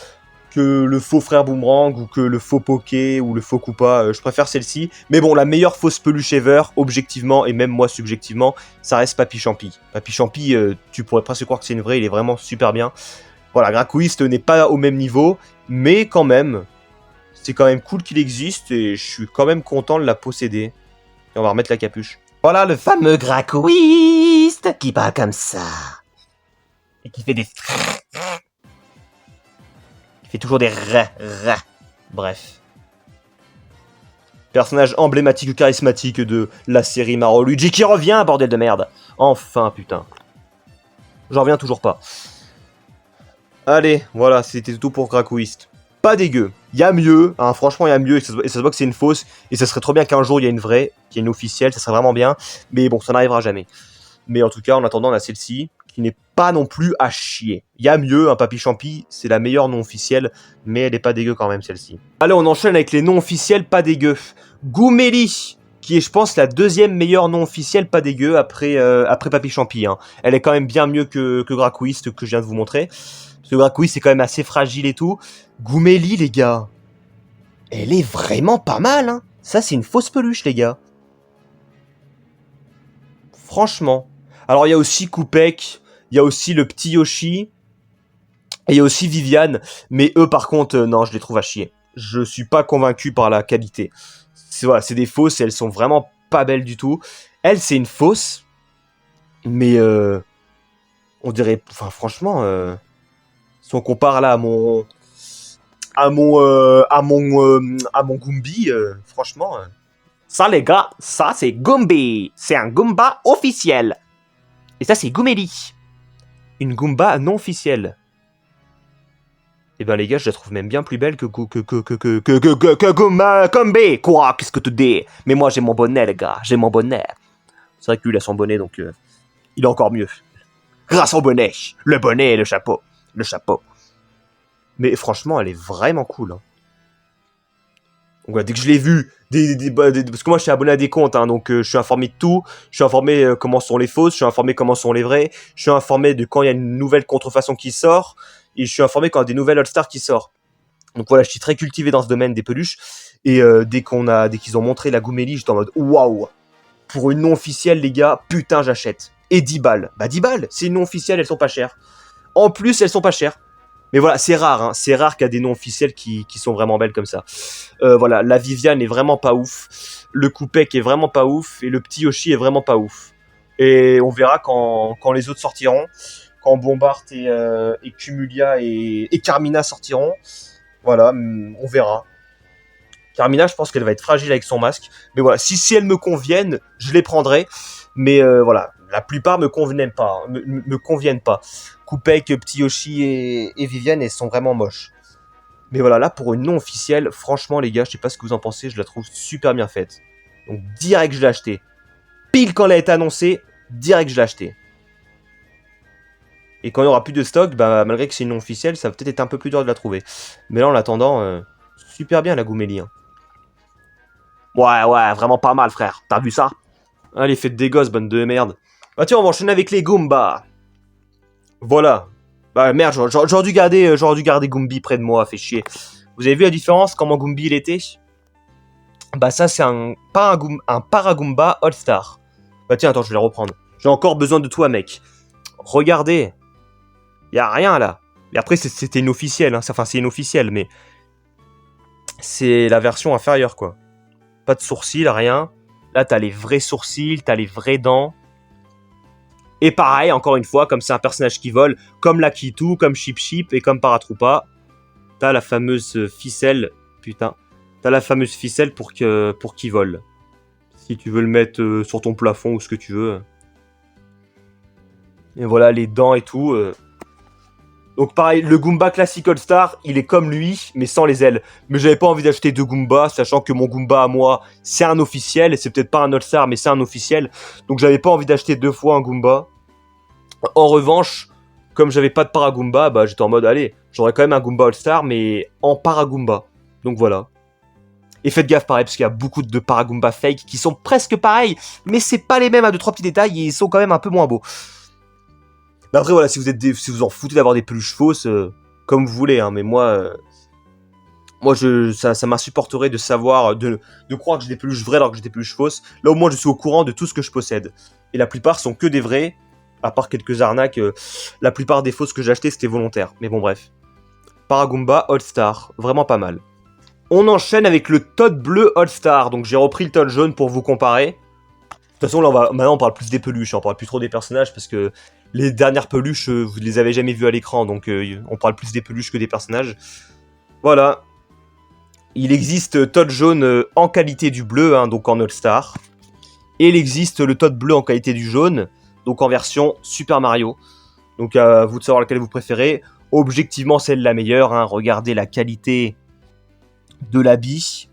le faux frère Boomerang ou que le faux Poké ou le faux Koopa. Je préfère celle-ci. Mais bon, la meilleure fausse peluche ever, objectivement, et même moi subjectivement, ça reste Papy Champi. Papy Champi, tu pourrais presque croire que c'est une vraie, il est vraiment super bien. Voilà, Gracouist n'est pas au même niveau, mais quand même, c'est quand même cool qu'il existe et je suis quand même content de la posséder. Et on va remettre la capuche. Voilà le fameux Gracouist qui parle comme ça. Et qui fait des... Il fait toujours des ra. Bref. Personnage emblématique ou charismatique de la série Mario Luigi qui revient, bordel de merde. Enfin, putain. J'en reviens toujours pas. Allez, voilà, c'était tout pour Gracouist. Pas dégueu. Il y a mieux, hein, franchement, il y a mieux. Et ça se voit que c'est une fausse. Et ça serait trop bien qu'un jour, il y ait une vraie, qu'il y ait une officielle. Ça serait vraiment bien. Mais bon, ça n'arrivera jamais. Mais en tout cas, en attendant, on a celle-ci, qui n'est pas non plus à chier. Il y a mieux, un Papy Champi, c'est la meilleure non officielle, mais elle est pas dégueu quand même, celle-ci. Allez, on enchaîne avec les non officiels pas dégueu. Goomélie, qui est, je pense, la deuxième meilleure non officielle pas dégueu après Papy Champi. Hein. Elle est quand même bien mieux que Gracouist, que je viens de vous montrer. Parce que Gracouist, c'est quand même assez fragile et tout. Goomélie, les gars, elle est vraiment pas mal, hein. Ça, c'est une fausse peluche, les gars. Franchement. Alors, il y a aussi Koupek, il y a aussi le petit Yoshi, et il y a aussi Viviane, mais eux, par contre, non, je les trouve à chier. Je suis pas convaincu par la qualité. Voilà, c'est des fausses, et elles sont vraiment pas belles du tout. Elle, c'est une fausse, mais on dirait, enfin, franchement, si on compare là à mon Goombi, franchement. Ça les gars, ça c'est Goombi. C'est un Goomba officiel. Et ça c'est Goomélie. Une Goomba non officielle. Eh ben les gars, je la trouve même bien plus belle que Goombi. Quoi, qu'est-ce que tu dis? Mais moi j'ai mon bonnet les gars, j'ai mon bonnet. C'est vrai que lui il a son bonnet donc il est encore mieux. Grâce au bonnet. Le bonnet et le chapeau. Le chapeau. Mais franchement, elle est vraiment cool. Hein. Donc, dès que je l'ai vu, parce que moi je suis abonné à des comptes, hein, donc je suis informé de tout. Je suis informé comment sont les fausses, je suis informé comment sont les vraies, je suis informé de quand il y a une nouvelle contrefaçon qui sort, et je suis informé quand il y a des nouvelles All-Stars qui sortent. Donc voilà, je suis très cultivé dans ce domaine des peluches. Et dès qu'ils ont montré la Goomélie, j'étais en mode waouh! Pour une non officielle, les gars, putain, j'achète. Et 10 balles. Bah 10 balles, c'est une non officielle, elles sont pas chères. En plus, elles sont pas chères. Mais voilà, c'est rare, hein. C'est rare qu'il y a des noms officiels qui sont vraiment belles comme ça. Voilà, la Viviane est vraiment pas ouf. Le Koupek est vraiment pas ouf. Et le petit Yoshi est vraiment pas ouf. Et on verra quand les autres sortiront. Quand Bombard et Cumulia et Carmina sortiront. Voilà, on verra. Carmina, je pense qu'elle va être fragile avec son masque. Mais voilà, si elles me conviennent, je les prendrai. Mais voilà, la plupart me conviennent pas. Me conviennent pas. Koupek, Petit Yoshi et Viviane, elles sont vraiment moches. Mais voilà, là, pour une non officielle, franchement, les gars, je sais pas ce que vous en pensez, je la trouve super bien faite. Donc, direct, je l'ai acheté. Pile quand elle a été annoncée, direct, je l'ai acheté. Et quand il n'y aura plus de stock, bah, malgré que c'est une non officielle, ça va peut-être être un peu plus dur de la trouver. Mais là, en attendant, super bien la Goomélie. Hein. Ouais, vraiment pas mal, frère. T'as vu ça? Allez, faites des gosses, bande de merde. Bah tiens, on va enchaîner avec les Goombas. Voilà. Bah merde, j'aurais dû garder Goombi près de moi, fait chier. Vous avez vu la différence, comment Goombi il était? Bah ça, c'est un Paragoomba All-Star. Bah tiens, attends, je vais la reprendre. J'ai encore besoin de toi, mec. Regardez. Y a rien, là. Et après, c'était une officielle, hein. Enfin, c'est une officielle, mais... c'est la version inférieure, quoi. Pas de sourcils, rien. Là, t'as les vrais sourcils, t'as les vraies dents. Et pareil, encore une fois, comme c'est un personnage qui vole, comme Lakitu, comme Chip Chip et comme Paratroopa, t'as la fameuse ficelle, putain, t'as la fameuse ficelle pour qu'il vole. Si tu veux le mettre sur ton plafond ou ce que tu veux. Et voilà, les dents et tout. Donc pareil, le Goomba Classic All Star, il est comme lui, mais sans les ailes. Mais j'avais pas envie d'acheter deux Goombas, sachant que mon Goomba à moi, c'est un officiel, et c'est peut-être pas un All Star, mais c'est un officiel. Donc j'avais pas envie d'acheter deux fois un Goomba. En revanche, comme j'avais pas de Paragoomba, bah j'étais en mode, allez, j'aurais quand même un Goomba All Star, mais en Paragoomba. Donc voilà. Et faites gaffe pareil, parce qu'il y a beaucoup de Paragumba fake qui sont presque pareils, mais c'est pas les mêmes à 2-3 petits détails, et ils sont quand même un peu moins beaux. Mais après voilà, si vous en foutez d'avoir des peluches fausses, comme vous voulez, hein, mais moi ça m'insupporterait de savoir, de croire que j'ai des peluches vraies alors que j'ai des peluches fausses. Là au moins je suis au courant de tout ce que je possède. Et la plupart sont que des vrais, à part quelques arnaques. La plupart des fausses que j'ai achetées c'était volontaire. Mais bon bref. Paragumba All-Star, vraiment pas mal. On enchaîne avec le Todd bleu All-Star. Donc j'ai repris le Todd jaune pour vous comparer. De toute façon là maintenant on parle plus des peluches, on parle plus trop des personnages parce que les dernières peluches vous les avez jamais vues à l'écran. Donc on parle plus des peluches que des personnages. Voilà. Il existe Todd jaune en qualité du bleu, hein, donc en All-Star. Et il existe le Todd bleu en qualité du jaune, donc en version Super Mario. Donc à vous de savoir laquelle vous préférez. Objectivement, c'est la meilleure. Hein. Regardez la qualité de l'habit.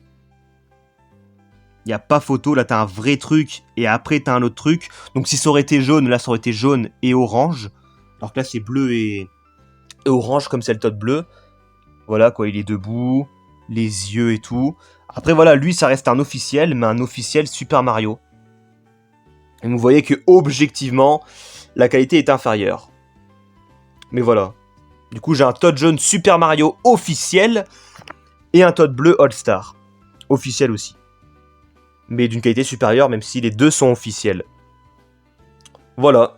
Il n'y a pas photo. Là, t'as un vrai truc. Et après, t'as un autre truc. Donc si ça aurait été jaune, là, ça aurait été jaune et orange. Alors que là, c'est bleu et orange, comme c'est le Todd bleu. Voilà, quoi, il est debout. Les yeux et tout. Après voilà, lui ça reste un officiel, mais un officiel Super Mario. Et vous voyez que objectivement, la qualité est inférieure. Mais voilà. Du coup j'ai un Todd jaune Super Mario officiel et un Todd bleu All-Star. Officiel aussi. Mais d'une qualité supérieure, même si les deux sont officiels. Voilà.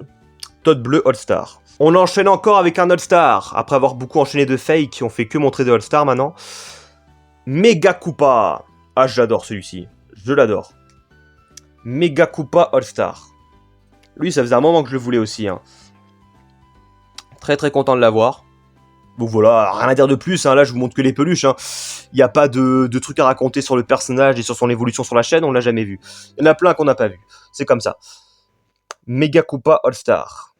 Todd bleu All-Star. On enchaîne encore avec un All-Star. Après avoir beaucoup enchaîné de fake, on fait que montrer des All-Star maintenant. Mega Koopa. Ah, j'adore celui-ci. Je l'adore. Mega Koopa All-Star. Lui, ça faisait un moment que je le voulais aussi. Hein. Très très content de l'avoir. Donc voilà, rien à dire de plus. Hein. Là, je vous montre que les peluches. Hein. Il n'y a pas de trucs à raconter sur le personnage et sur son évolution sur la chaîne. On l'a jamais vu. Il y en a plein qu'on n'a pas vu. C'est comme ça. Mega Koopa All-Star.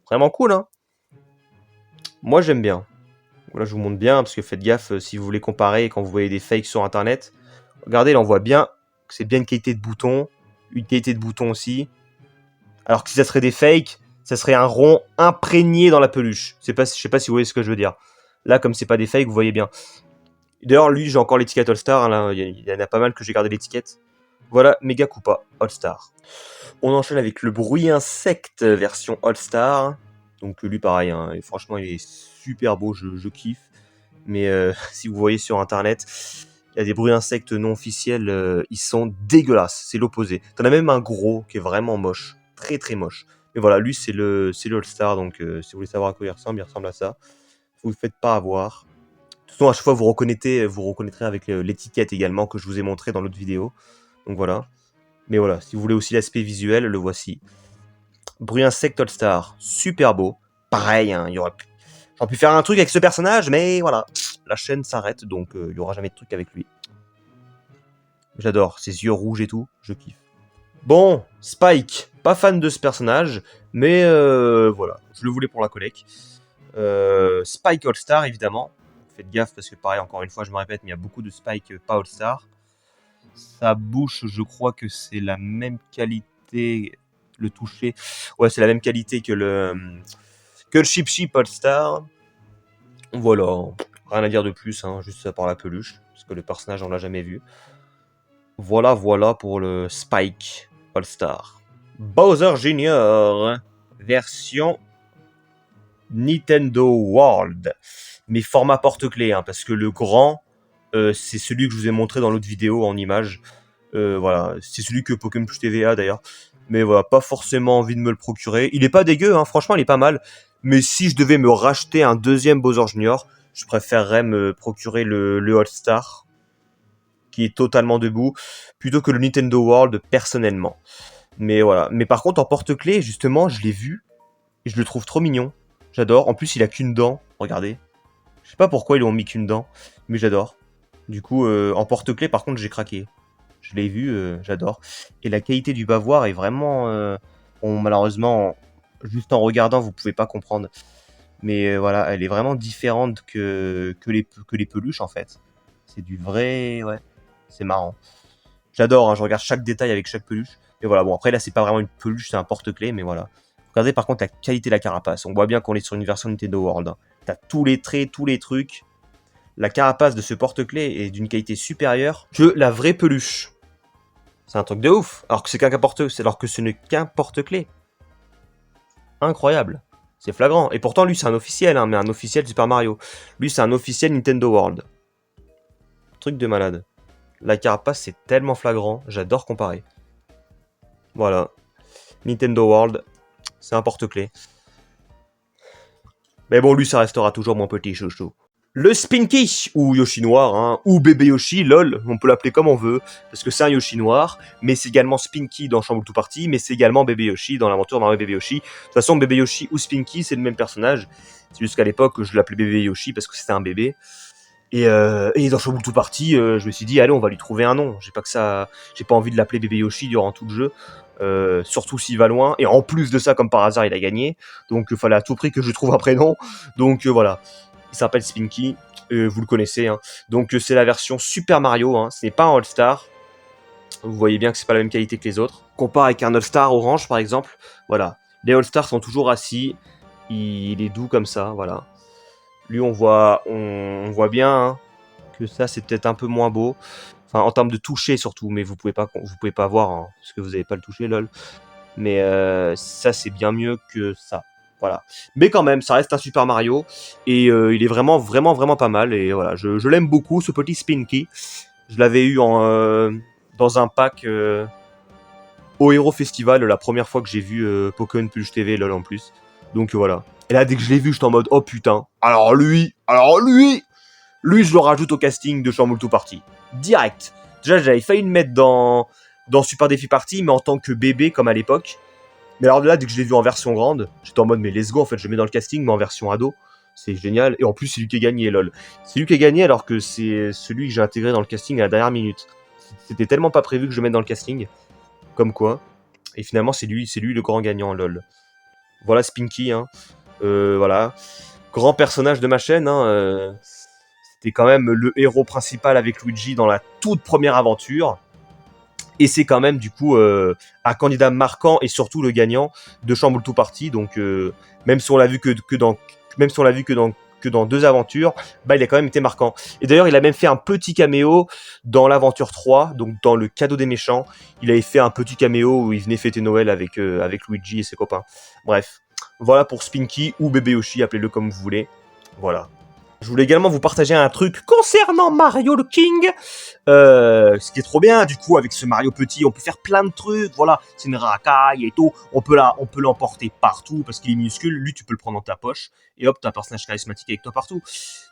Vraiment cool, hein. Moi, j'aime bien. Voilà, je vous montre bien, parce que faites gaffe si vous voulez comparer quand vous voyez des fakes sur internet. Regardez, là on voit bien que c'est bien une qualité de bouton, une qualité de bouton aussi. Alors que si ça serait des fakes, ça serait un rond imprégné dans la peluche. Je sais pas si vous voyez ce que je veux dire. Là, comme c'est pas des fakes, vous voyez bien. D'ailleurs, lui, j'ai encore l'étiquette All-Star. Hein, là, il y en a pas mal que j'ai gardé l'étiquette. Voilà, Mega Koopa All-Star. On enchaîne avec le bruit insecte version All-Star. Donc lui, pareil, hein, et franchement, il est super beau, je kiffe. Mais si vous voyez sur internet, il y a des bruits insectes non officiels, ils sont dégueulasses, c'est l'opposé. T'en as même un gros qui est vraiment moche, très très moche. Mais voilà, lui c'est le All-Star, donc si vous voulez savoir à quoi il ressemble à ça. Vous ne faites pas avoir. De toute façon, à chaque fois vous reconnaîtrez avec l'étiquette également que je vous ai montré dans l'autre vidéo. Donc voilà. Mais voilà, si vous voulez aussi l'aspect visuel, le voici. Bruit insecte All-Star, super beau. Pareil, hein, j'aurais pu faire un truc avec ce personnage, mais voilà. La chaîne s'arrête, donc il n'y aura jamais de truc avec lui. J'adore, ses yeux rouges et tout, je kiffe. Bon, Spike, pas fan de ce personnage, mais voilà, je le voulais pour la collecte. Spike All-Star, évidemment. Faites gaffe, parce que pareil, encore une fois, je me répète, mais il y a beaucoup de Spike pas All-Star. Sa bouche, je crois que c'est la même qualité, le toucher. Ouais, c'est la même qualité que le Chip Chip All-Star. Voilà, rien à dire de plus, hein, juste ça par la peluche, parce que le personnage on l'a jamais vu. Voilà pour le Spike All-Star. Bowser Jr. version Nintendo World. Mais format porte-clés, hein, parce que le grand, c'est celui que je vous ai montré dans l'autre vidéo en image. Voilà, c'est celui que Pokémon Plus TV a d'ailleurs. Mais voilà, pas forcément envie de me le procurer. Il est pas dégueu, hein, franchement, il est pas mal. Mais si je devais me racheter un deuxième Bowser Jr., je préférerais me procurer le All-Star, qui est totalement debout, plutôt que le Nintendo World, personnellement. Mais voilà. Mais par contre, en porte-clés, justement, je l'ai vu, et je le trouve trop mignon. J'adore. En plus, il a qu'une dent, regardez. Je sais pas pourquoi ils lui ont mis qu'une dent, mais j'adore. Du coup, en porte-clés, par contre, j'ai craqué. Je l'ai vu, j'adore. Et la qualité du bavoir est vraiment... bon, malheureusement, juste en regardant, vous pouvez pas comprendre. Mais voilà, elle est vraiment différente que les peluches, en fait. C'est du vrai... Ouais, c'est marrant. J'adore, hein, je regarde chaque détail avec chaque peluche. Et voilà, bon, après, là, c'est pas vraiment une peluche, c'est un porte-clés, mais voilà. Regardez, par contre, la qualité de la carapace. On voit bien qu'on est sur une version Nintendo World. Hein. T'as tous les traits, tous les trucs. la carapace de ce porte-clés est d'une qualité supérieure que la vraie peluche. C'est un truc de ouf, alors que ce n'est qu'un porte-clés. Incroyable. C'est flagrant. Et pourtant, lui, c'est un officiel, hein, mais un officiel Super Mario. Lui, c'est un officiel Nintendo World. Truc de malade. La carapace, c'est tellement flagrant. J'adore comparer. Voilà. Nintendo World, c'est un porte-clés. Mais bon, lui, ça restera toujours mon petit chouchou. Le Spinky, ou Yoshi Noir, hein, ou Bébé Yoshi, lol, on peut l'appeler comme on veut, parce que c'est un Yoshi Noir, mais c'est également Spinky dans Chamboule Tout Party, mais c'est également Bébé Yoshi dans l'aventure Mario Bébé Yoshi. De toute façon, Bébé Yoshi ou Spinky, c'est le même personnage. C'est juste qu'à l'époque, je l'appelais Bébé Yoshi parce que c'était un bébé. Et dans Chamboule Tout Party, je me suis dit, allez, on va lui trouver un nom. J'ai pas envie de l'appeler Bébé Yoshi durant tout le jeu. Surtout s'il va loin. Et en plus de ça, comme par hasard, il a gagné. Donc il fallait à tout prix que je trouve un prénom. Donc voilà. Il s'appelle Spinky, vous le connaissez. Hein. Donc c'est la version Super Mario, hein. Ce n'est pas un All-Star. Vous voyez bien que c'est pas la même qualité que les autres. Compare avec un All-Star orange par exemple. Voilà. Les All-Stars sont toujours assis. Il est doux comme ça, voilà. Lui on voit bien hein, que ça c'est peut-être un peu moins beau. Enfin en termes de toucher surtout, mais vous pouvez pas voir, hein, parce que vous n'avez pas le toucher lol. Mais ça c'est bien mieux que ça. Voilà. Mais quand même, ça reste un Super Mario. Et il est vraiment pas mal. Et voilà, je l'aime beaucoup, ce petit Spinky. Je l'avais eu dans un pack au Hero Festival, la première fois que j'ai vu Pokémon Peluche TV, lol en plus. Donc voilà. Et là, dès que je l'ai vu, j'étais en mode, oh putain. Alors lui, je le rajoute au casting de Chamboule Tout Party. Direct. Déjà, j'avais failli le mettre dans Super Défi Party, mais en tant que bébé, comme à l'époque. Mais alors là, dès que je l'ai vu en version grande, j'étais en mode, mais let's go, en fait, je le mets dans le casting, mais en version ado. C'est génial. Et en plus, c'est lui qui a gagné, lol. C'est lui qui a gagné alors que c'est celui que j'ai intégré dans le casting à la dernière minute. C'était tellement pas prévu que je le mette dans le casting. Comme quoi. Et finalement, c'est lui le grand gagnant, lol. Voilà Spinky, hein. Voilà. Grand personnage de ma chaîne, hein. C'était quand même le héros principal avec Luigi dans la toute première aventure. Et c'est quand même du coup un candidat marquant et surtout le gagnant de Chamboule Tout Party. Donc même si on l'a vu que dans 2 aventures, bah il a quand même été marquant. Et d'ailleurs il a même fait un petit caméo dans l'aventure 3, donc dans le cadeau des méchants. Il avait fait un petit caméo où il venait fêter Noël avec Luigi et ses copains. Bref, voilà pour Spinky ou Bébé Yoshi, appelez-le comme vous voulez. Voilà. Je voulais également vous partager un truc concernant Mario le King. Ce qui est trop bien, du coup, avec ce Mario petit, on peut faire plein de trucs. Voilà, c'est une racaille et tout. On peut l'emporter partout parce qu'il est minuscule. Lui, tu peux le prendre dans ta poche. Et hop, t'as un personnage charismatique avec toi partout.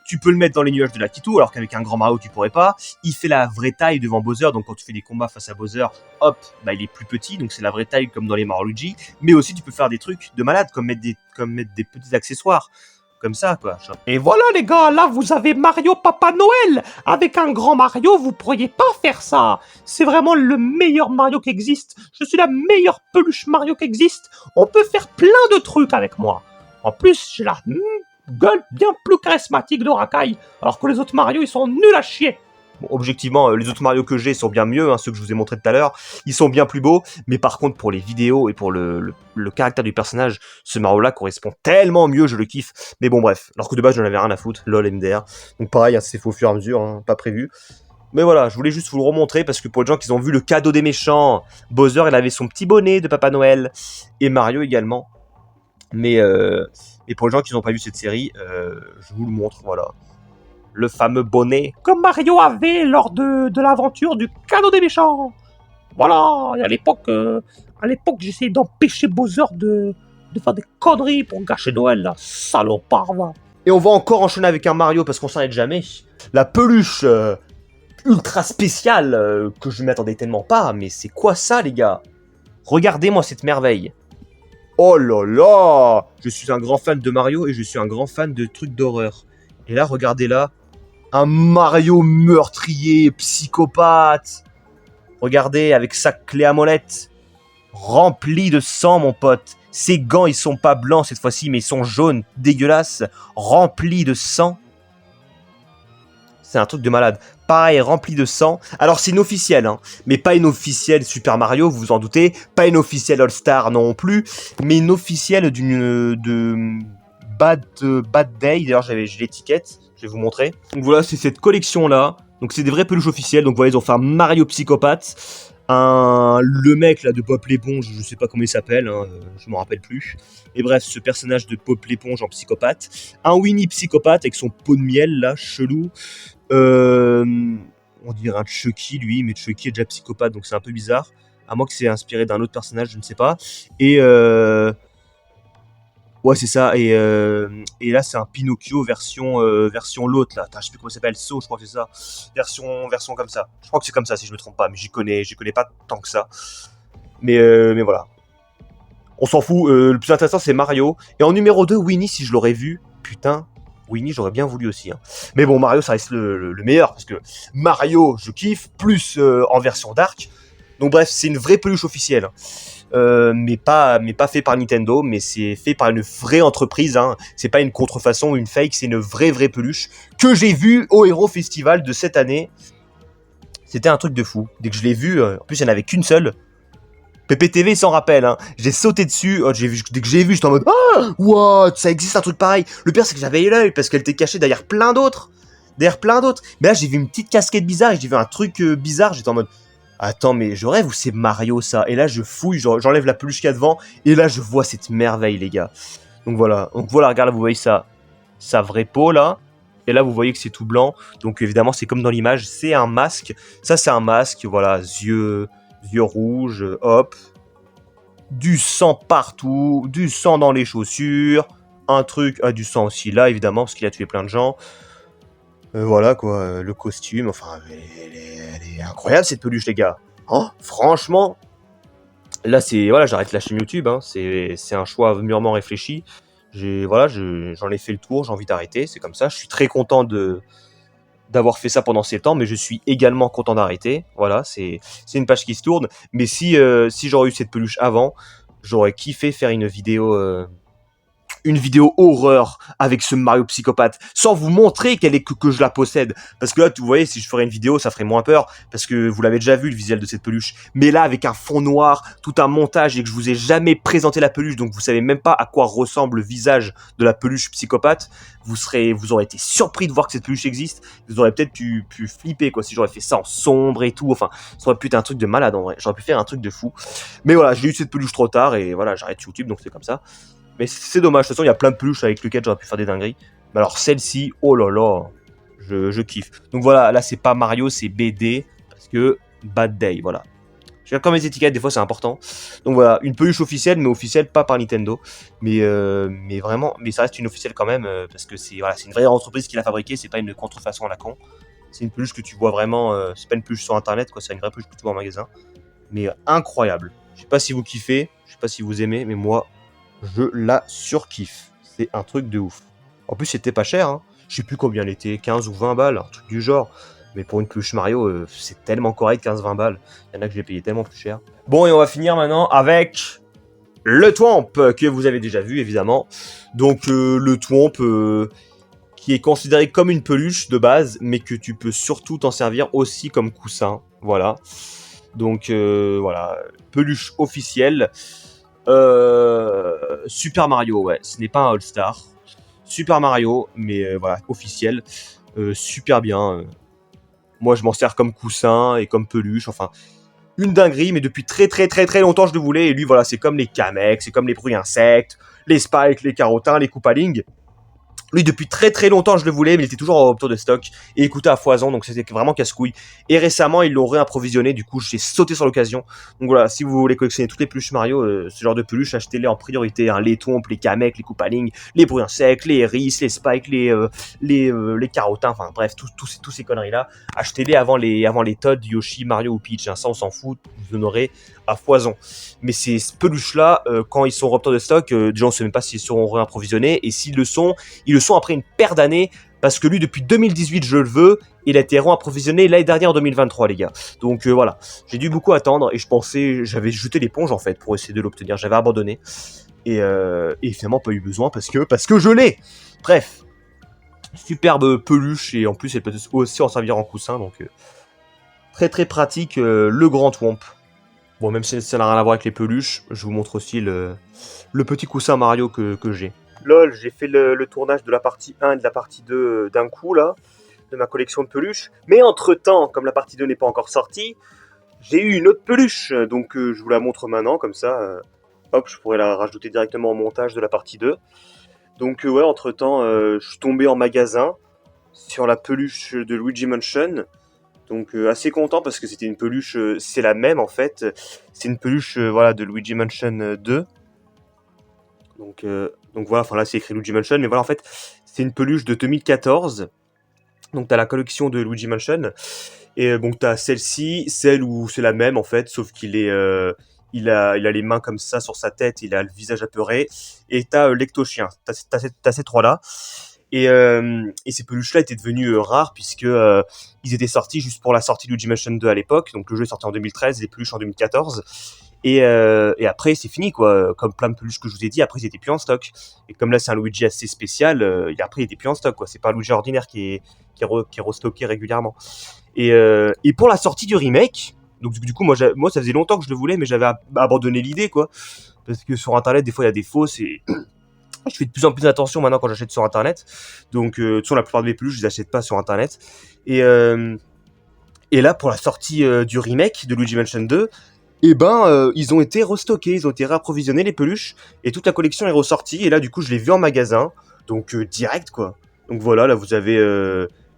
Tu peux le mettre dans les nuages de la Kitu, alors qu'avec un grand Mario, tu pourrais pas. Il fait la vraie taille devant Bowser. Donc, quand tu fais des combats face à Bowser, hop, bah, il est plus petit. Donc, c'est la vraie taille comme dans les Mario Luigi. Mais aussi, tu peux faire des trucs de malade, comme mettre des petits accessoires. Comme ça, quoi. Et voilà, les gars, là, vous avez Mario Papa Noël. Avec un grand Mario, vous pourriez pas faire ça. C'est vraiment le meilleur Mario qui existe. Je suis la meilleure peluche Mario qui existe. On peut faire plein de trucs avec moi. En plus, j'ai la gueule bien plus charismatique de Rakai, alors que les autres Mario, ils sont nuls à chier. Bon, objectivement, les autres Mario que j'ai sont bien mieux, hein, ceux que je vous ai montrés tout à l'heure. Ils sont bien plus beaux, mais par contre, pour les vidéos et pour le caractère du personnage, ce Mario-là correspond tellement mieux, je le kiffe. Mais bon, bref, alors que de base, j'en avais rien à foutre, lol MDR. Donc pareil, hein, c'est fait au fur et à mesure, hein, pas prévu. Mais voilà, je voulais juste vous le remontrer, parce que pour les gens qui ont vu le cadeau des méchants, Bowser, il avait son petit bonnet de Papa Noël, et Mario également. Mais et pour les gens qui n'ont pas vu cette série, je vous le montre, voilà. Le fameux bonnet que Mario avait lors de l'aventure du cadeau des méchants. Voilà, et à l'époque, j'essayais d'empêcher Bowser de faire des conneries pour gâcher Noël, là, salopard, va. Et on va encore enchaîner avec un Mario parce qu'on s'arrête jamais. La peluche ultra spéciale que je ne m'attendais tellement pas, mais c'est quoi ça, les gars? Regardez-moi cette merveille. Oh là là! Je suis un grand fan de Mario et je suis un grand fan de trucs d'horreur. Et là, regardez là, un Mario meurtrier, psychopathe. Regardez, avec sa clé à molette, rempli de sang, mon pote. Ses gants, ils sont pas blancs cette fois-ci, mais ils sont jaunes, dégueulasses, remplis de sang. C'est un truc de malade. Pareil, rempli de sang. Alors, c'est une officielle, hein, mais pas une officielle Super Mario, vous vous en doutez. Pas une officielle All-Star non plus, mais une officielle de Bad Day. D'ailleurs, j'ai l'étiquette. Je vais vous montrer. Donc voilà, c'est cette collection-là. Donc c'est des vraies peluches officielles. Donc voilà, ils ont fait un Mario Psychopathe. Le mec là de Pop l'éponge, je sais pas comment il s'appelle, hein, je m'en rappelle plus. Et bref, ce personnage de Pop l'éponge en psychopathe. Un Winnie psychopathe avec son pot de miel là, chelou. On dirait un Chucky lui, mais Chucky est déjà psychopathe, donc c'est un peu bizarre. À moins que c'est inspiré d'un autre personnage, je ne sais pas. Et ouais, c'est ça. Et là, c'est un Pinocchio version l'autre là. Attends, je sais plus comment ça s'appelle. So, je crois que c'est ça. Version comme ça. Je crois que c'est comme ça si je me trompe pas, mais j'y connais pas tant que ça. Mais voilà. On s'en fout. Le plus intéressant, c'est Mario. Et en numéro 2, Winnie, si je l'aurais vu. Putain, Winnie, j'aurais bien voulu aussi. Hein. Mais bon, Mario, ça reste le meilleur. Parce que Mario, je kiffe. Plus en version Dark. Donc bref, c'est une vraie peluche officielle. Mais pas fait par Nintendo, mais c'est fait par une vraie entreprise. Hein. C'est pas une contrefaçon ou une fake, c'est une vraie peluche que j'ai vue au Hero Festival de cette année. C'était un truc de fou. Dès que je l'ai vue, en plus il n'y en avait qu'une seule. PPTV s'en rappelle, hein. J'ai sauté dessus. Dès que j'ai vu, j'étais en mode ah, what, ça existe un truc pareil. Le pire, c'est que j'avais l'œil parce qu'elle était cachée derrière plein d'autres. Mais là, j'ai vu une petite casquette bizarre et j'ai vu un truc bizarre. J'étais en mode attends, mais je rêve ou c'est Mario ça? Et là, je fouille, j'enlève la peluche qu'il y a devant, et là, je vois cette merveille, les gars. Donc voilà, regarde, là, vous voyez ça, sa vraie peau, là. Et là, vous voyez que c'est tout blanc. Donc évidemment, c'est comme dans l'image, c'est un masque. Ça, c'est un masque, voilà, yeux rouges, hop. Du sang partout, du sang dans les chaussures. Un truc, du sang aussi là, évidemment, parce qu'il a tué plein de gens. Voilà quoi, le costume, enfin, elle est incroyable cette peluche, les gars. Oh, franchement, là c'est, voilà, j'arrête la chaîne YouTube, hein. C'est un choix mûrement réfléchi. J'en ai fait le tour, j'ai envie d'arrêter, c'est comme ça. Je suis très content d'avoir fait ça pendant 7 ans, mais je suis également content d'arrêter. Voilà, c'est une page qui se tourne. Mais si j'aurais eu cette peluche avant, j'aurais kiffé faire une vidéo horreur avec ce Mario psychopathe, sans vous montrer que je la possède. Parce que là, vous voyez, si je ferais une vidéo, ça ferait moins peur, parce que vous l'avez déjà vu, le visuel de cette peluche. Mais là, avec un fond noir, tout un montage, et que je vous ai jamais présenté la peluche, donc vous savez même pas à quoi ressemble le visage de la peluche psychopathe, vous aurez été surpris de voir que cette peluche existe. Vous aurez peut-être pu flipper, quoi, si j'aurais fait ça en sombre et tout. Enfin, ça aurait pu être un truc de malade, en vrai. J'aurais pu faire un truc de fou. Mais voilà, j'ai eu cette peluche trop tard, et voilà, j'arrête YouTube, donc c'est comme ça. Mais c'est dommage, de toute façon, il y a plein de peluches avec lesquelles j'aurais pu faire des dingueries. Mais alors, celle-ci, oh là là, je kiffe. Donc voilà, là, c'est pas Mario, c'est BD, parce que Bad Day, voilà. Je regarde comme les étiquettes, des fois, c'est important. Donc voilà, une peluche officielle, mais officielle pas par Nintendo. Mais vraiment, mais ça reste une officielle quand même, parce que c'est une vraie entreprise qui l'a fabriquée, c'est pas une contrefaçon à la con. C'est une peluche que tu vois vraiment, c'est pas une peluche sur internet, quoi, c'est une vraie peluche que tu vois en magasin. Mais incroyable. Je sais pas si vous kiffez, je sais pas si vous aimez, mais moi, je la surkiffe. C'est un truc de ouf. En plus, c'était pas cher. Hein. Je sais plus combien elle était, 15 ou 20 balles, un truc du genre. Mais pour une peluche Mario, c'est tellement correct, 15-20 balles. Il y en a que j'ai payé tellement plus cher. Bon, et on va finir maintenant avec le Thwomp, que vous avez déjà vu, évidemment. Donc, le Thwomp, qui est considéré comme une peluche de base, mais que tu peux surtout t'en servir aussi comme coussin. Voilà. Donc, voilà. Peluche officielle. Super Mario, ouais, ce n'est pas un All-Star. Super Mario, mais voilà, officiel. Super bien. Moi, je m'en sers comme coussin et comme peluche. Enfin, une dinguerie, mais depuis très longtemps, je le voulais. Et lui, voilà, c'est comme les Kamek, c'est comme les bruits insectes, les Spikes, les Carotins, les Koopaling. Lui, depuis très longtemps, je le voulais, mais il était toujours en rupture de stock et il coûtait à foison, donc c'était vraiment casse-couille. Et récemment, ils l'ont réapprovisionné, du coup, j'ai sauté sur l'occasion. Donc voilà, si vous voulez collectionner toutes les peluches Mario, ce genre de peluches, achetez-les en priorité. Hein, les Thwomp, les Kamek, les Koopaling, les bruins secs, les Riss, les Spikes, les Carotins, enfin bref, tous ces conneries-là. Achetez-les avant les Todd, Yoshi, Mario ou Peach. Hein, ça, on s'en fout, vous en aurez à foison. Mais ces peluches-là, quand ils sont en rupture de stock, déjà, on ne sait même pas s'ils seront réapprovisionnés. Et s'ils le sont, ils le sont après une paire d'années, parce que lui, depuis 2018, je le veux, il a été approvisionné l'année dernière en 2023, les gars. Donc voilà, j'ai dû beaucoup attendre, et je pensais, j'avais jeté l'éponge, en fait, pour essayer de l'obtenir, j'avais abandonné, et finalement, pas eu besoin, parce que je l'ai. Bref, superbe peluche, et en plus, elle peut aussi en servir en coussin, donc très pratique, le grand Thwomp. Bon, même si ça n'a rien à voir avec les peluches, je vous montre aussi le petit coussin Mario que j'ai. lol, j'ai fait le tournage de la partie 1 et de la partie 2 d'un coup, là, de ma collection de peluches. Mais entre-temps, comme la partie 2 n'est pas encore sortie, j'ai eu une autre peluche. Donc je vous la montre maintenant, comme ça, hop, je pourrais la rajouter directement au montage de la partie 2. Donc ouais, entre-temps, je suis tombé en magasin sur la peluche de Luigi Mansion. Donc assez content parce que c'était une peluche, c'est la même en fait. C'est une peluche voilà, de Luigi Mansion 2. Donc voilà, enfin là c'est écrit Luigi Mansion, mais voilà en fait c'est une peluche de 2014. Donc t'as la collection de Luigi Mansion. Et donc t'as celle-ci, celle où c'est la même en fait, sauf qu'il est... il a les mains comme ça sur sa tête, il a le visage apeuré. Et t'as l'Ectochien, t'as ces trois-là. Et ces peluches-là étaient devenues rares puisque ils étaient sortis juste pour la sortie de Luigi Mansion 2 à l'époque. Donc le jeu est sorti en 2013, les peluches en 2014. Et après c'est fini quoi, comme plein de peluches que je vous ai dit, après ils étaient plus en stock. Et comme là c'est un Luigi assez spécial, après il était plus en stock quoi. C'est pas un Luigi ordinaire qui est restocké régulièrement. Et pour la sortie du remake, donc du coup moi ça faisait longtemps que je le voulais, mais j'avais abandonné l'idée quoi, parce que sur internet des fois il y a des fausses et je fais de plus en plus attention maintenant quand j'achète sur internet. Donc de toute façon la plupart de mes peluches je les achète pas sur internet. Et, euh, et là pour la sortie du remake de Luigi Mansion 2, et ils ont été restockés, ils ont été réapprovisionnés les peluches et toute la collection est ressortie. Et là du coup je l'ai vu en magasin, donc direct quoi. Donc voilà, là vous avez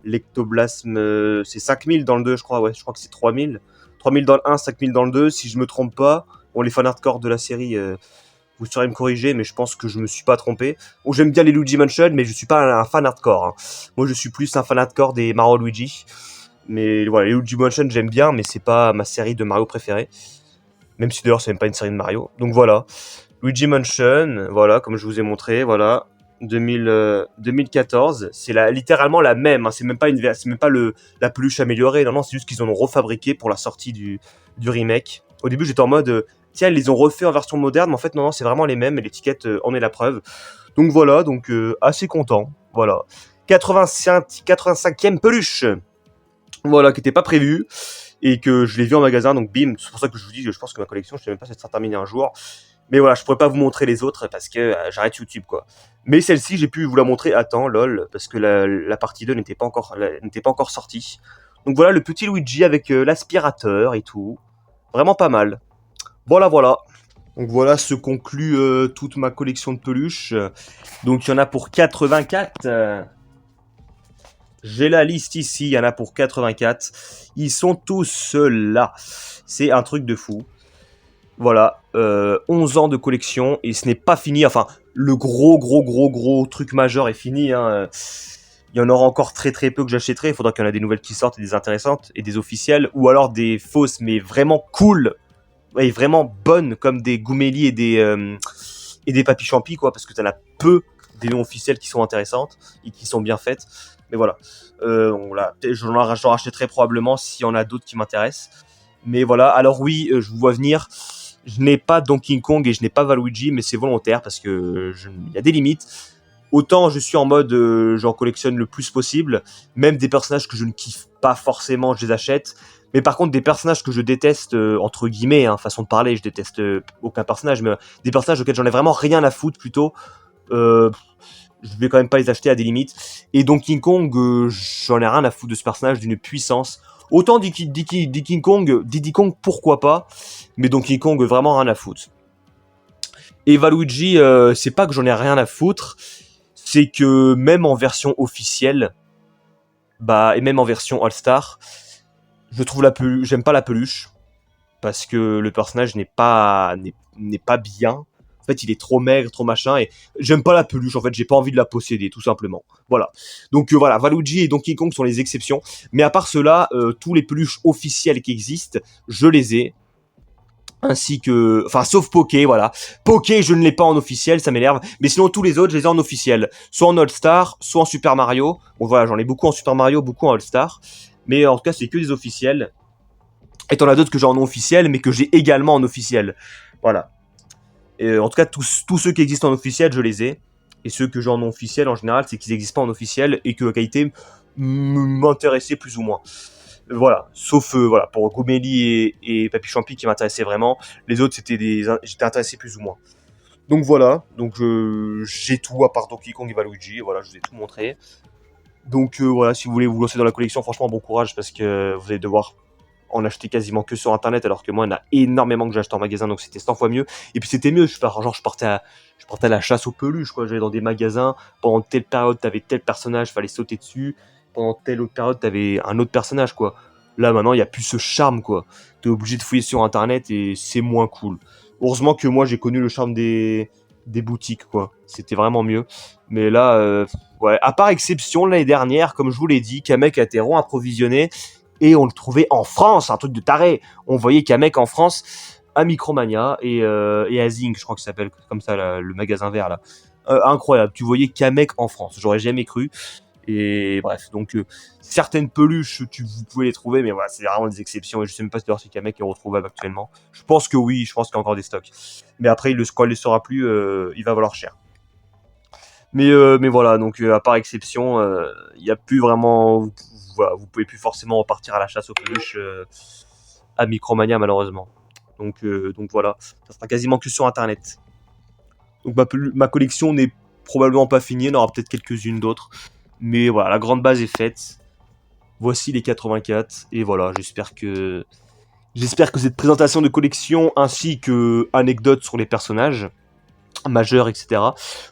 l'ectoplasme, c'est 5000 dans le 2 je crois, ouais je crois que c'est 3000. 3000 dans le 1, 5000 dans le 2 si je me trompe pas. Bon les fans hardcore de la série vous saurez me corriger, mais je pense que je me suis pas trompé. Bon, j'aime bien les Luigi Mansion, mais je suis pas un fan hardcore. Hein. Moi, je suis plus un fan hardcore des Mario Luigi. Mais voilà, les Luigi Mansion, j'aime bien, mais c'est pas ma série de Mario préférée. Même si d'ailleurs, c'est même pas une série de Mario. Donc voilà, Luigi Mansion, voilà, comme je vous ai montré, voilà. 2014, c'est littéralement la même. Hein. C'est même pas c'est même pas la peluche améliorée. Non, non, c'est juste qu'ils en ont refabriqué pour la sortie du remake. Au début, j'étais en mode tiens, ils les ont refait en version moderne, mais en fait, non, non, c'est vraiment les mêmes, et l'étiquette en est la preuve. Donc voilà, donc assez content. Voilà. 85e peluche. Voilà, qui n'était pas prévu, et que je l'ai vu en magasin, donc bim, c'est pour ça que je vous dis, je pense que ma collection, je sais même pas si elle sera terminée un jour. Mais voilà, je pourrais pas vous montrer les autres parce que j'arrête YouTube, quoi. Mais celle-ci, j'ai pu vous la montrer à temps, lol, parce que la partie 2 n'était pas encore sortie. Donc voilà, le petit Luigi avec l'aspirateur et tout. Vraiment pas mal. Voilà, voilà. Donc voilà, se conclut toute ma collection de peluches. Donc il y en a pour 84. J'ai la liste ici, il y en a pour 84. Ils sont tous là. C'est un truc de fou. Voilà, 11 ans de collection et ce n'est pas fini. Enfin, le gros truc majeur est fini. Hein. Il y en aura encore très peu que j'achèterai. Il faudra qu'il y en ait des nouvelles qui sortent et des intéressantes et des officielles. Ou alors des fausses mais vraiment cool et vraiment bonnes comme des Gooméli et des Papy Champi, quoi, parce que t'en as peu des noms officiels qui sont intéressantes et qui sont bien faites. Mais voilà, j'en rachèterai probablement s'il y en a d'autres qui m'intéressent. Mais voilà, alors oui, je vous vois venir. Je n'ai pas Donkey Kong et je n'ai pas Waluigi, mais c'est volontaire parce que il y a des limites. Autant je suis en mode j'en collectionne le plus possible, même des personnages que je ne kiffe pas forcément, je les achète. Mais par contre, des personnages que je déteste, entre guillemets, hein, façon de parler, je déteste aucun personnage, mais des personnages auxquels j'en ai vraiment rien à foutre plutôt, je vais quand même pas les acheter à des limites. Et Donkey Kong, j'en ai rien à foutre de ce personnage d'une puissance. Autant Diddy Kong, pourquoi pas, mais Donkey Kong, vraiment rien à foutre. Et Waluigi, c'est pas que j'en ai rien à foutre, c'est que même en version officielle, et même en version All-Star, je trouve j'aime pas la peluche, parce que le personnage n'est pas bien. En fait, il est trop maigre, trop machin, et j'aime pas la peluche, en fait, j'ai pas envie de la posséder, tout simplement. Voilà. Donc voilà, Waluigi et Donkey Kong sont les exceptions, mais à part cela, tous les peluches officielles qui existent, je les ai. Ainsi que... Enfin, sauf Poké, voilà. Poké, je ne l'ai pas en officiel, ça m'énerve. Mais sinon, tous les autres, je les ai en officiel. Soit en All-Star, soit en Super Mario. Bon, voilà, j'en ai beaucoup en Super Mario, beaucoup en All-Star. Mais en tout cas, c'est que des officiels. Et t'en as d'autres que j'ai en non officiel, mais que j'ai également en officiel. Voilà. Et en tout cas, tous ceux qui existent en officiel, je les ai. Et ceux que j'ai en non officiel, en général, c'est qu'ils n'existent pas en officiel et que la qualité m'intéressait plus ou moins. Voilà, sauf voilà, pour Goméli et Papy Champi qui m'intéressaient vraiment. Les autres, j'étais intéressé plus ou moins. Donc voilà, donc j'ai tout à part Donkey Kong et Waluigi, et voilà, je vous ai tout montré. Donc voilà, si vous voulez vous lancer dans la collection, franchement bon courage parce que vous allez devoir en acheter quasiment que sur internet, alors que moi il y en a énormément que j'ai acheté en magasin, donc c'était 100 fois mieux. Et puis c'était mieux, je partais à la chasse aux peluches, quoi. J'allais dans des magasins, pendant telle période t'avais tel personnage, fallait sauter dessus, pendant telle autre période t'avais un autre personnage, quoi. Là maintenant il n'y a plus ce charme, quoi. T'es obligé de fouiller sur internet et c'est moins cool. Heureusement que moi j'ai connu le charme des boutiques, quoi. C'était vraiment mieux. Mais là, ouais, à part exception, l'année dernière, comme je vous l'ai dit, Kamek a été approvisionné et on le trouvait en France, un truc de taré. On voyait Kamek en France à Micromania et à Zing, je crois que ça s'appelle comme ça, le magasin vert là. Incroyable, tu voyais Kamek en France, j'aurais jamais cru. Et bref, donc certaines peluches, vous pouvez les trouver, mais voilà, c'est vraiment des exceptions. Et je sais même pas si Kamek est retrouvable actuellement. Je pense que oui, je pense qu'il y a encore des stocks. Mais après, quand il ne sera plus, il va valoir cher. Mais voilà, donc à part exception, il n'y a plus vraiment. Voilà, vous pouvez plus forcément repartir à la chasse aux peluches à Micromania, malheureusement. Donc voilà, ça sera quasiment que sur internet. Donc ma collection n'est probablement pas finie, il y en aura peut-être quelques-unes d'autres. Mais voilà, la grande base est faite. Voici les 84. Et voilà, j'espère que cette présentation de collection ainsi que anecdotes sur les personnages majeurs, etc.,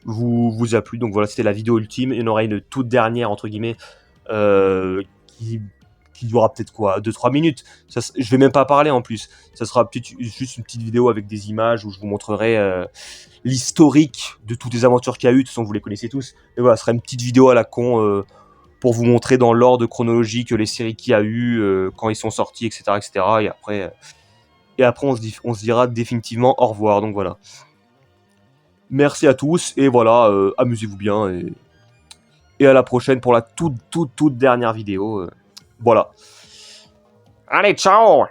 vous a plu. Donc voilà, c'était la vidéo ultime. Il y en aura une toute dernière, entre guillemets, qui durera peut-être quoi, 2-3 minutes. Je vais même pas parler en plus. Ça sera peut-être juste une petite vidéo avec des images où je vous montrerai l'historique de toutes les aventures qu'il y a eu. De toute façon, vous les connaissez tous. Et voilà, ce sera une petite vidéo à la con pour vous montrer dans l'ordre chronologique les séries qu'il y a eu, quand ils sont sortis, etc., etc. Et après on se dira définitivement au revoir. Donc voilà. Merci à tous et voilà, amusez-vous bien et à la prochaine pour la toute dernière vidéo. Voilà. Allez, ciao!